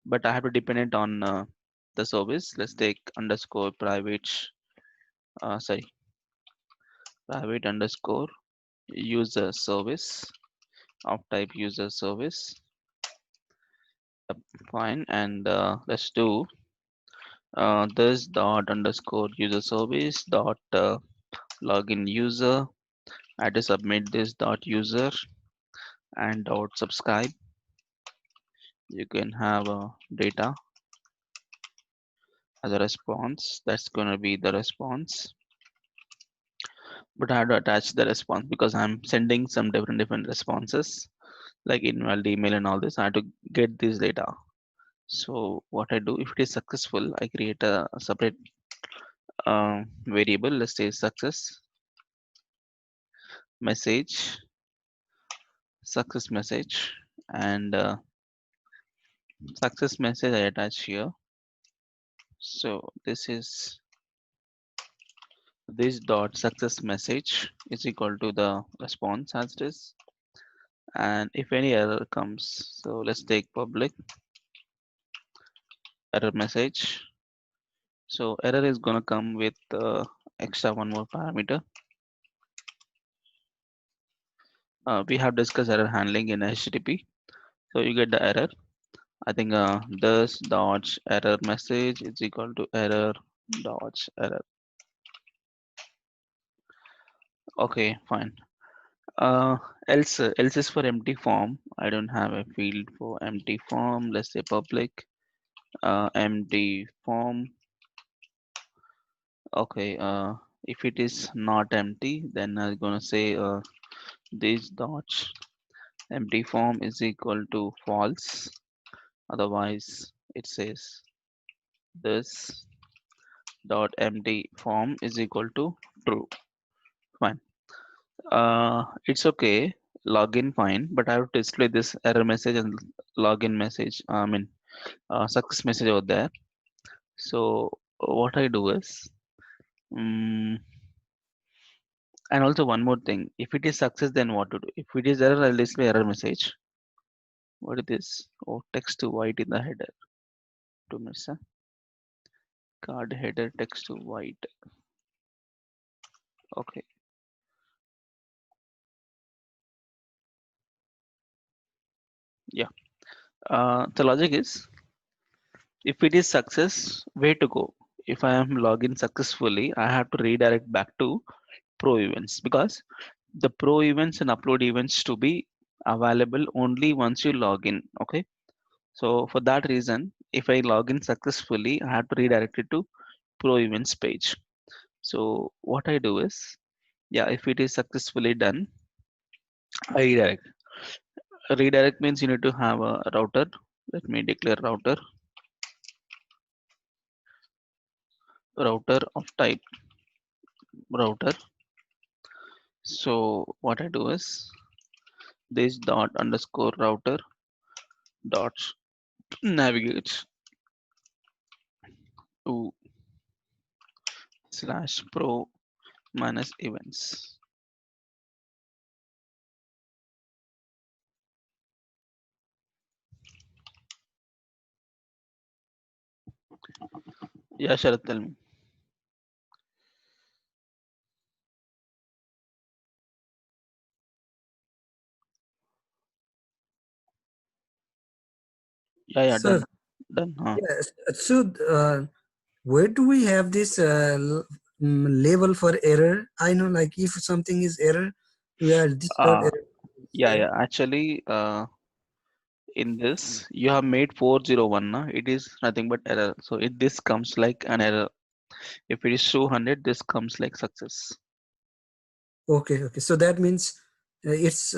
but I have to depend it on the service. Let's take underscore private, sorry, private underscore user service of type user service. Fine, and let's do this dot underscore user service dot login user. I had to submit this dot user and dot subscribe. You can have data as a response. That's gonna be the response. But I have to attach the response because I'm sending some different responses like invalid email and all this. I have to get this data. So what I do, if it is successful, I create a separate variable. Let's say message, success message, and success message I attach here. So this dot success message is equal to the response as it is. And if any error comes, so let's take public error message. So error is gonna come with extra one more parameter. We have discussed error handling in HTTP. So you get the error. I think this dot error message is equal to error dot error. Okay, fine. Uh, else is for empty form. I don't have a field for empty form. Let's say public empty form. Okay. If it is not empty, then I'm gonna say these dots empty form is equal to false. Otherwise, it says this dot empty form is equal to true. Fine. It's okay. Login fine, but I have to display this error message and login message. I mean, success message over there. So what I do is, um, and also one more thing. If it is success, then what to do? If it is error, I'll display error message. What is this? Oh, text to white in the header. 2 minutes. Huh? Card header text to white. Okay. Yeah. The logic is, if it is success, where to go? If I am login successfully, I have to redirect back to pro events, because the pro events and upload events to be available only once you log in. Okay. So for that reason, if I log in successfully, I have to redirect it to pro events page. So what I do is, yeah, if it is successfully done, I redirect. Redirect means you need to have a router. Let me declare router of type router. So what I do is, this dot underscore router dot navigates to slash pro minus events. Yeah, Sharat, tell me. Yeah, yeah, So done. Done. Huh? yes, so where do we have this label for error? I know, like if something is error, we are disturb Uh, error. yeah, yeah. Actually, in this, you have made 401. Na? It is nothing but error. So this comes like an error. If it is 200, this comes like success. Okay, okay. So that means it's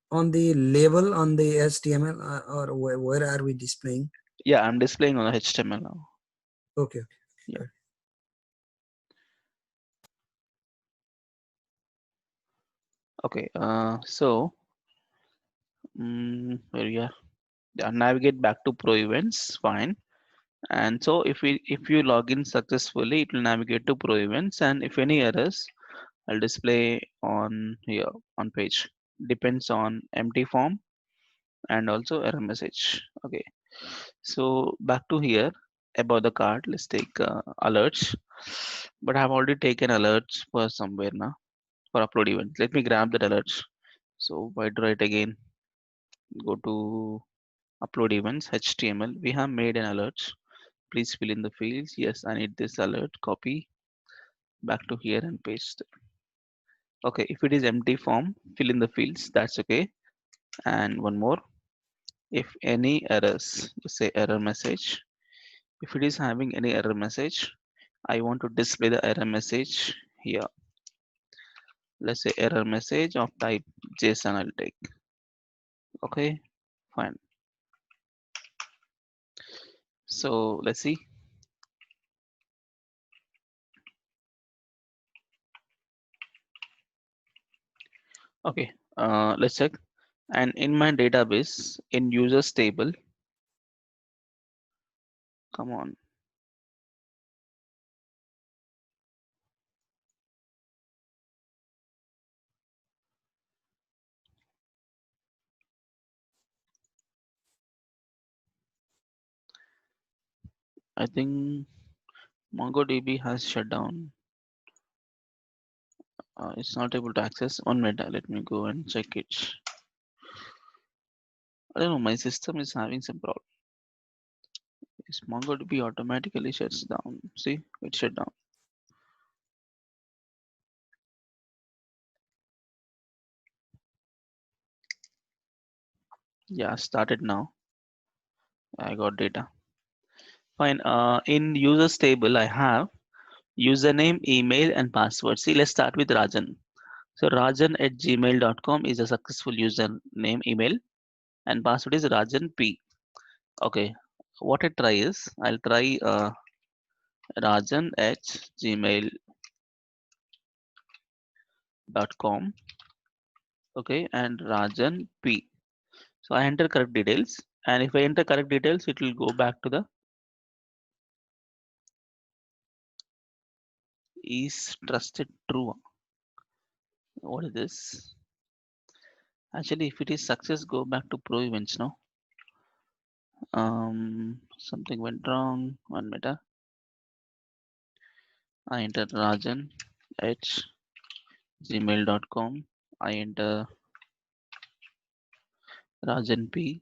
on the label on the HTML, or where are we displaying? Yeah, I'm displaying on the HTML now. Okay, okay. Yeah. Got Okay. So, where we are? Yeah, navigate back to pro events. Fine. And so if you log in successfully, it will navigate to pro events, and if any errors, I'll display on here on page. Depends on empty form and also error message. Okay. So back to here about the card. Let's take alerts. But I've already taken alerts for somewhere now for upload event. Let me grab that alerts. So why do it again? Go to upload events HTML. We have made an alert. Please fill in the fields. Yes, I need this alert. Copy back to here and paste. Okay, if it is empty form, fill in the fields. That's okay. And one more. If any errors, say error message. If it is having any error message, I want to display the error message here. Let's say error message of type JSON I'll take. Okay, fine. So let's see. Okay, let's check. And in my database, in users table, come on. I think MongoDB has shut down. It's not able to access. One minute, let me go and check it. I don't know, my system is having some problem. Is MongoDB automatically shuts down? See, it shut down. Yeah, started now. I got data. Fine. In users table, I have username, email, and password. See, let's start with Rajan. So rajan@gmail.com is a successful username, email, and password is Rajan P. Okay. What I try is I'll try rajan@gmail.com. Okay, and Rajan P. So I enter correct details, and if I enter correct details, it will go back to the is trusted true. What is this? Actually, if it is success, go back to pro events now. Something went wrong. 1 minute. I enter Rajan h gmail.com. I enter Rajan P.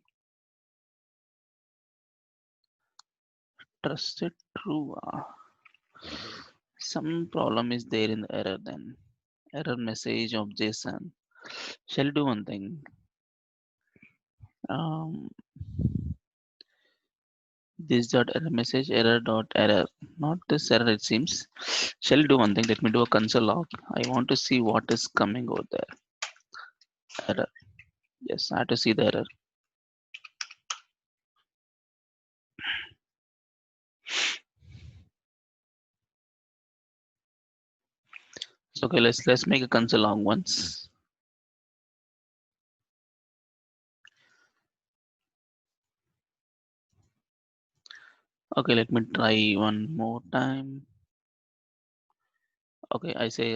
Trusted true. Some problem is there in the error then. Error message of JSON. Shall do one thing. Um, this dot error message error dot error. Not this error it seems. Shall do one thing. Let me do a console log. I want to see what is coming over there. Error. Yes, I have to see the error. So okay, let's make a console log once. Okay, let me try one more time. Okay, I say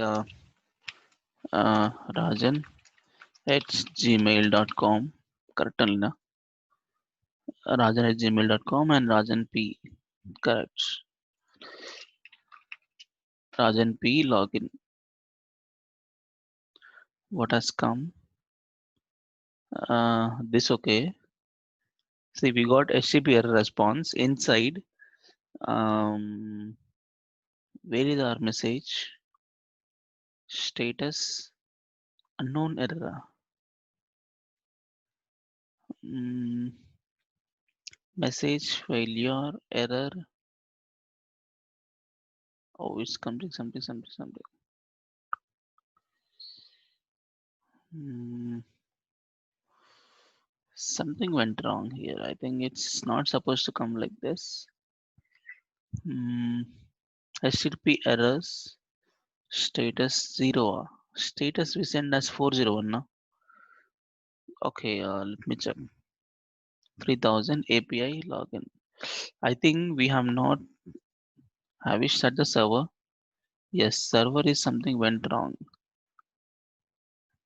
Rajan at gmail.com. Correct only na? Rajan at gmail.com and Rajan P. Correct. Rajan P login. What has come? This okay. See, we got HTTP error response inside. Where is our message? Status unknown error. Mm, message failure error. Oh, it's something. Hmm, something went wrong here. I think it's not supposed to come like this. Hmm, HTTP errors. Status 0. Status we send as 401 now. Okay, let me check. 3000 API login. I think we have not. Have we shut the server? Yes, server is something went wrong.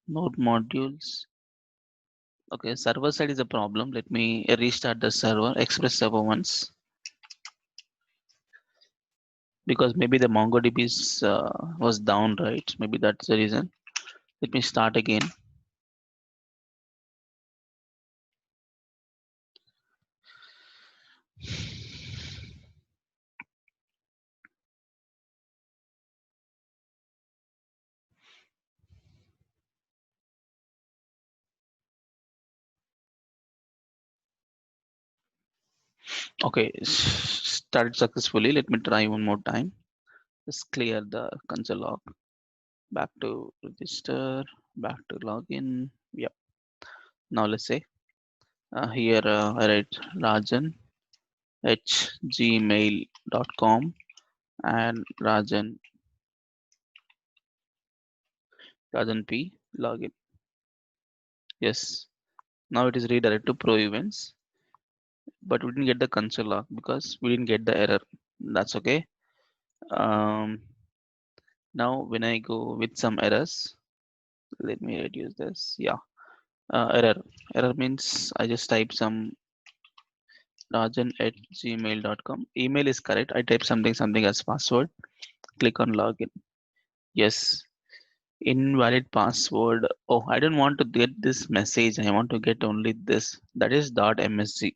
Node modules. Okay, server side is a problem. Let me restart the server, Express server once. Because maybe the MongoDB was down, right? Maybe that's the reason. Let me start again. Okay, started successfully. Let me try one more time. Just clear the console log. Back to register, back to login. Yep. Now let's say here I write Rajan h gmail.com and Rajan P login. Yes. Now it is redirected to Pro Events, but we didn't get the console log because we didn't get the error. That's okay. Um, now when I go with some errors, let me reduce this. Yeah, error. Error means I just type some Rajan at gmail.com. Email is correct. I type something as password. Click on login. Yes. Invalid password. Oh, I don't want to get this message. I want to get only this. That is .msg.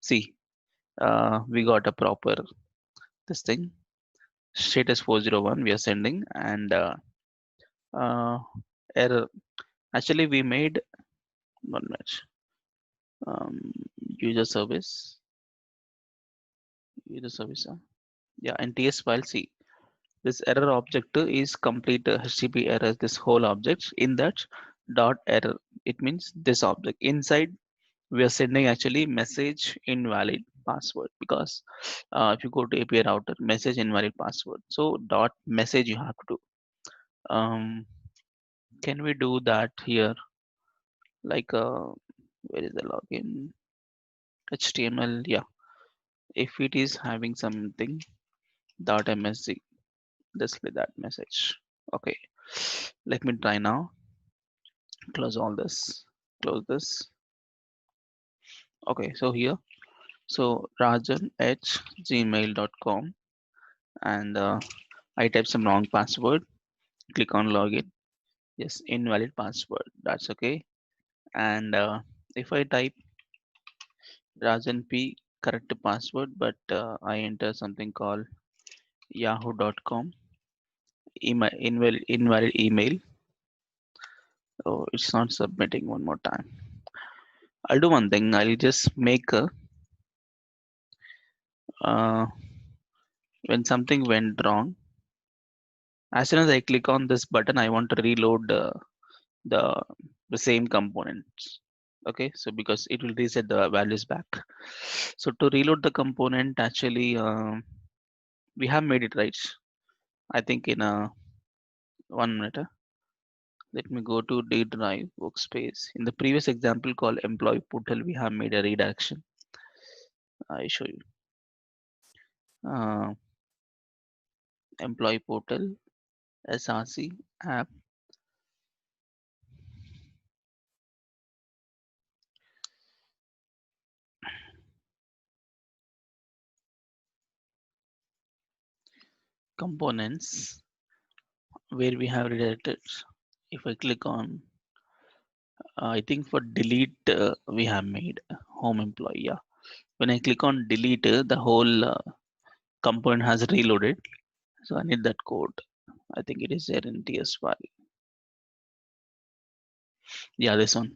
See, we got a proper this thing. Status 401 we are sending and uh, error. Actually, we made one match. um, user service, user service. Yeah, in TS file, see this error object is complete HTTP error. This whole object in that dot error. It means this object inside we are sending actually message invalid password because if you go to API router, message invalid password. So dot message you have to do. Can we do that here? Like where is the login? HTML, yeah. If it is having something dot MSG, display that message. Okay, let me try now. Close all this. Close this. Okay, so here, so Rajan h gmail.com and I type some wrong password. Click on login. Yes, invalid password. That's okay. And if I type Rajan P correct password, but I enter something called yahoo.com email, invalid email. Oh, it's not submitting one more time. I'll do one thing. I'll just make a uh, when something went wrong. As soon as I click on this button, I want to reload the the same components. Okay, so because it will reset the values back. So to reload the component, actually, we have made it right. I think in a 1 minute. Let me go to D drive workspace. In the previous example called employee portal, we have made a redirection. I show you. Uh, employee portal, SRC app, components, where we have redirected. If I click on, I think for delete, we have made home employee. Yeah. When I click on delete, the whole component has reloaded. So I need that code. I think it is there in TS file. Yeah, this one.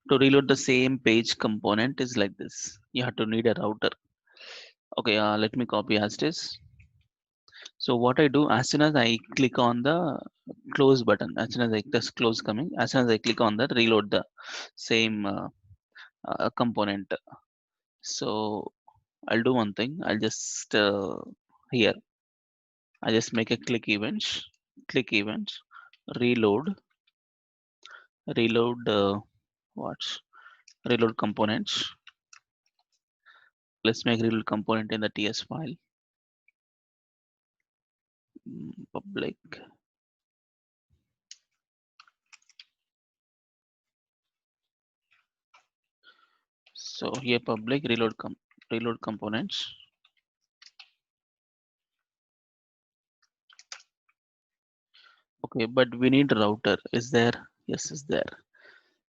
To reload the same page component is like this. You have to need a router. Okay, let me copy as it is. So what I do as soon as I click on the close button, as soon as I just close coming, as soon as I click on that, reload the same component. So I'll do one thing. I'll just here. I just make a click events, reload, reload what? Reload components. Let's make reload component in the TS file. Public. So here public reload components. Okay, but we need router. Is there? Yes, is there.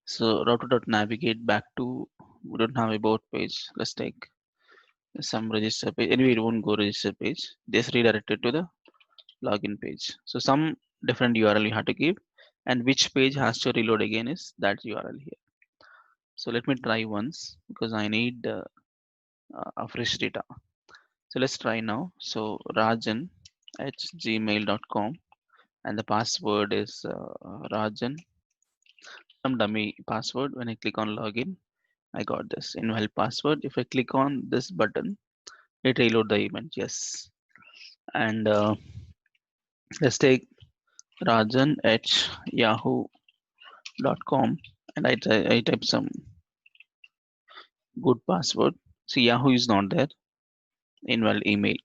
So router dot navigate back to, we don't have about page. Let's take some register page. Anyway, it won't go register page. Just redirected to the login page. So some different URL you have to give, and which page has to reload again is that URL here. So let me try once because I need a fresh data. So let's try now. So Rajan at gmail.com and the password is Rajan, some dummy password. When I click on login, I got this invalid password. If I click on this button, it reload the event. Yes, and let's take Rajan at yahoo.com and I type some good password. See, Yahoo is not there. Invalid email.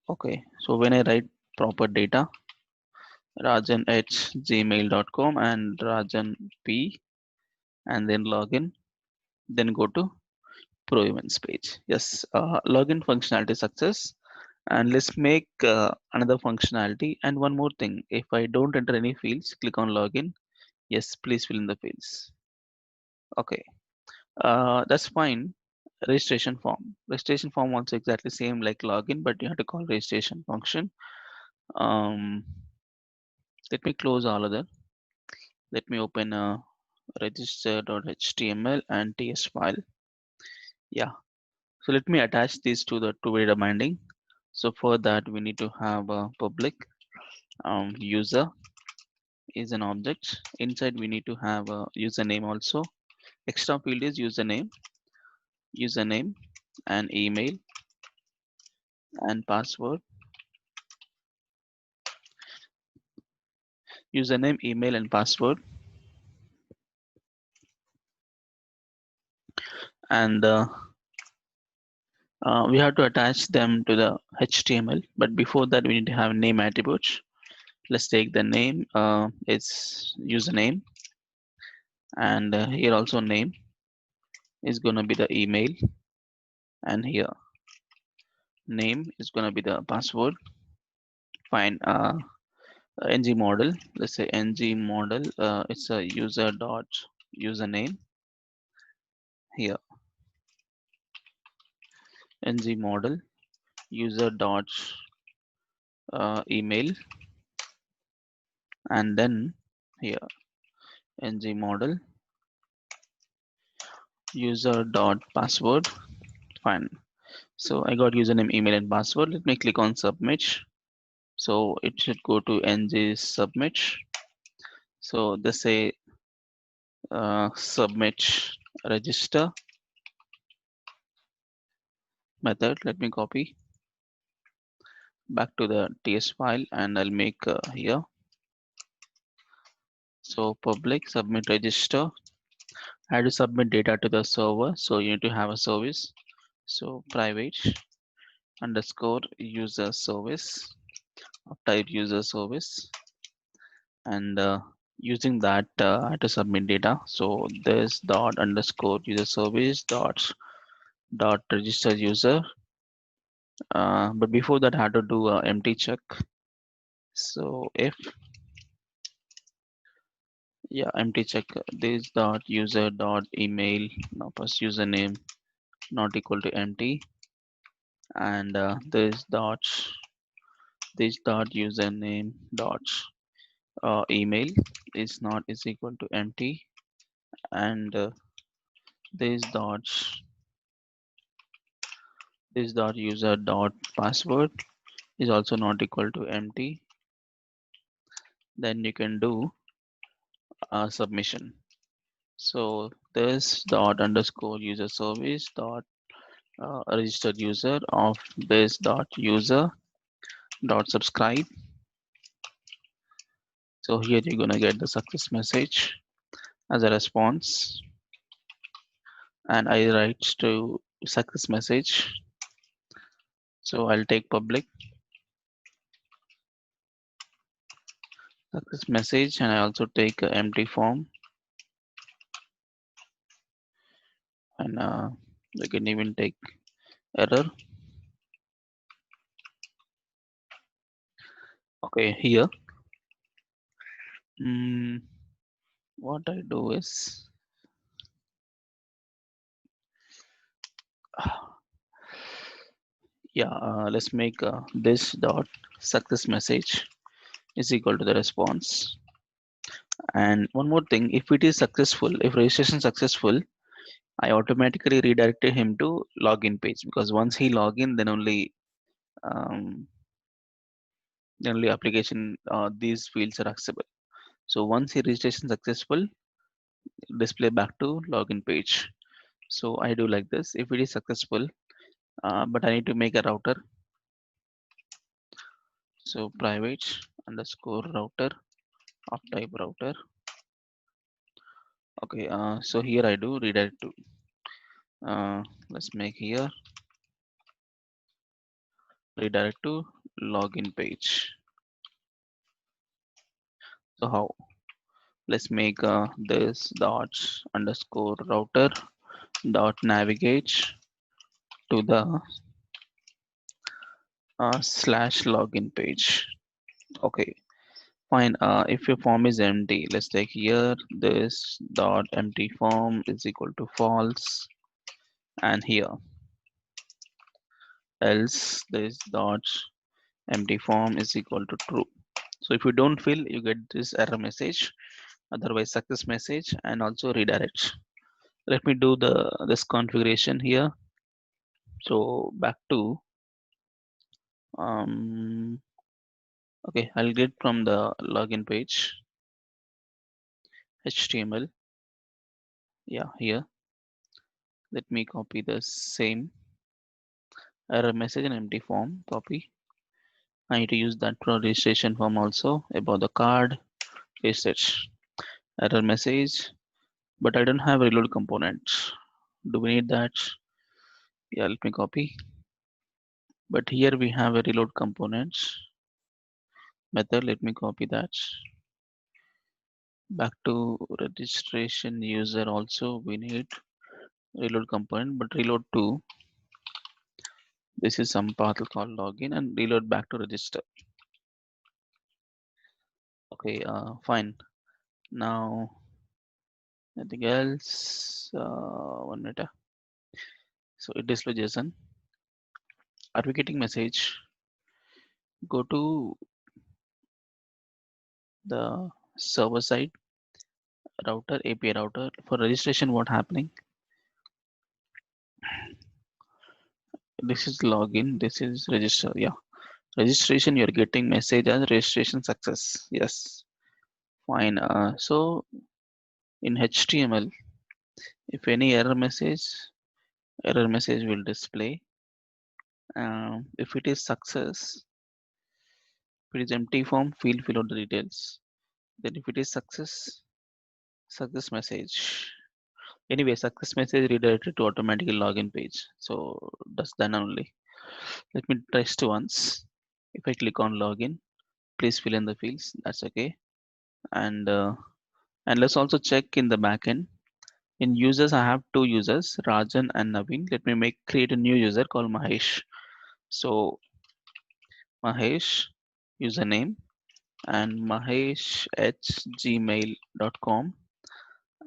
Okay, so when I write proper data, Rajan at gmail.com and Rajan P and then login, then go to Pro Events page. Yes, login functionality success. And let's make another functionality. And one more thing, if I don't enter any fields, click on login. Yes, please fill in the fields. Okay, that's fine. Registration form. Registration form also exactly same like login, but you have to call registration function. Um, let me close all of that. Let me open register.html and ts file. Yeah. So let me attach these to the two-way binding. So for that we need to have a public user is an object. Inside we need to have a username also. Extra field is username and email and password. Username, email and password. And we have to attach them to the HTML. But before that we need to have name attributes. Let's take the name. It's username, and here also name is gonna be the email, and here name is gonna be the password. Fine. Ng model. Let's say ng model. It's a user dot username. Here ng model user dot email, and then here ng model user dot password. Fine. So I got username, email and password. Let me click on submit. So it should go to ng submit. So they say submit register method. Let me copy back to the ts file and I'll make here. So public submit register. I had to submit data to the server, so you need to have a service. So private underscore user service of type user service, and using that I had to submit data. So this dot underscore user service dot register user. But before that I had to do a empty check. So if empty check this dot user dot email now plus username not equal to empty, and this dot username dot email is not is equal to empty, and this dot user dot password is also not equal to empty. Then you can do a submission. So this dot underscore user service dot registered user of this dot user dot subscribe. So here you're gonna get the success message as a response, and I write to success message. So I'll take public success message, and I also take empty form, and you can even take error. Okay, here what I do is let's make this dot success message is equal to the response. And one more thing, if it is successful, if registration successful, I automatically redirected him to login page, because once he log in, um, then only application these fields are accessible. So once he registration successful, display back to login page. So I do like this. If it is successful, but I need to make a router. So private underscore router of type router. Okay, so here I do redirect to. Let's make here redirect to login page. So how? Let's make this dot underscore router dot navigate to the slash login page. Okay, fine. If your form is empty, let's take here this dot empty form is equal to false, and here else this dot empty form is equal to true. So if you don't fill, you get this error message. otherwise success message, and also redirect. Let me do this configuration here. So back to um, okay, I'll get from the login page, HTML. Yeah, here. Let me copy the same error message in empty form. Copy. I need to use that for registration form also about the card. Paste it. Error message, but I don't have reload component. Do we need that? Yeah, let me copy. But here we have a reload component method. Let me copy that. Back to registration user also we need reload component, but reload to this is some path called login and reload back to register. Okay, fine. Now nothing else. 1 minute. So it display JSON. Are we getting message? Go to the server side router API router for registration. What happening? This is login. This is register. Yeah, registration. You're getting message as registration success. Yes, fine. So in HTML, if any error message will display. If it is success, if it is empty form, fill out the details. Then if it is success message. Anyway, success message redirected to automatically login page. So that's done only. Let me test once. If I click on login, please fill in the fields. That's okay. And let's also check in the backend. In users, I have two users, Rajan and Naveen. Let me create a new user called Mahesh. So Mahesh username and Mahesh at gmail.com,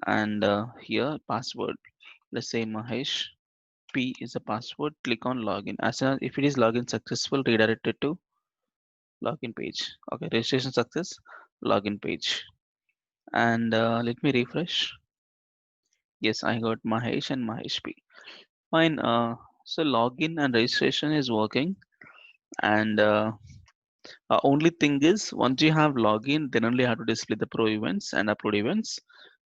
and here password. Let's say Mahesh P is the password. Click on login. As soon as if it is login successful, redirected to login page. Okay, registration success, login page. And let me refresh. Yes, I got Mahesh and Mahesh P. Fine. So login and registration is working, and only thing is once you have login, then only you have to display the pro events and upload events.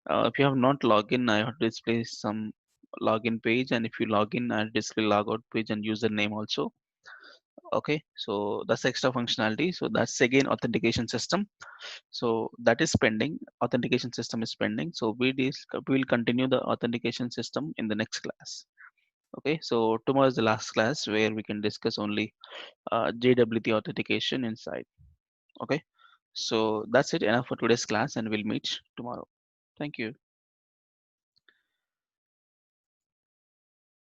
If you have not login, I have to display some login page, and if you log in, I display logout page and username also. Okay, so that's extra functionality. So that's again authentication system. So that is pending. Authentication system is pending. So we will continue the authentication system in the next class. Okay, so tomorrow is the last class where we can discuss only JWT authentication inside. Okay, so that's it enough for today's class, and we'll meet tomorrow. Thank you.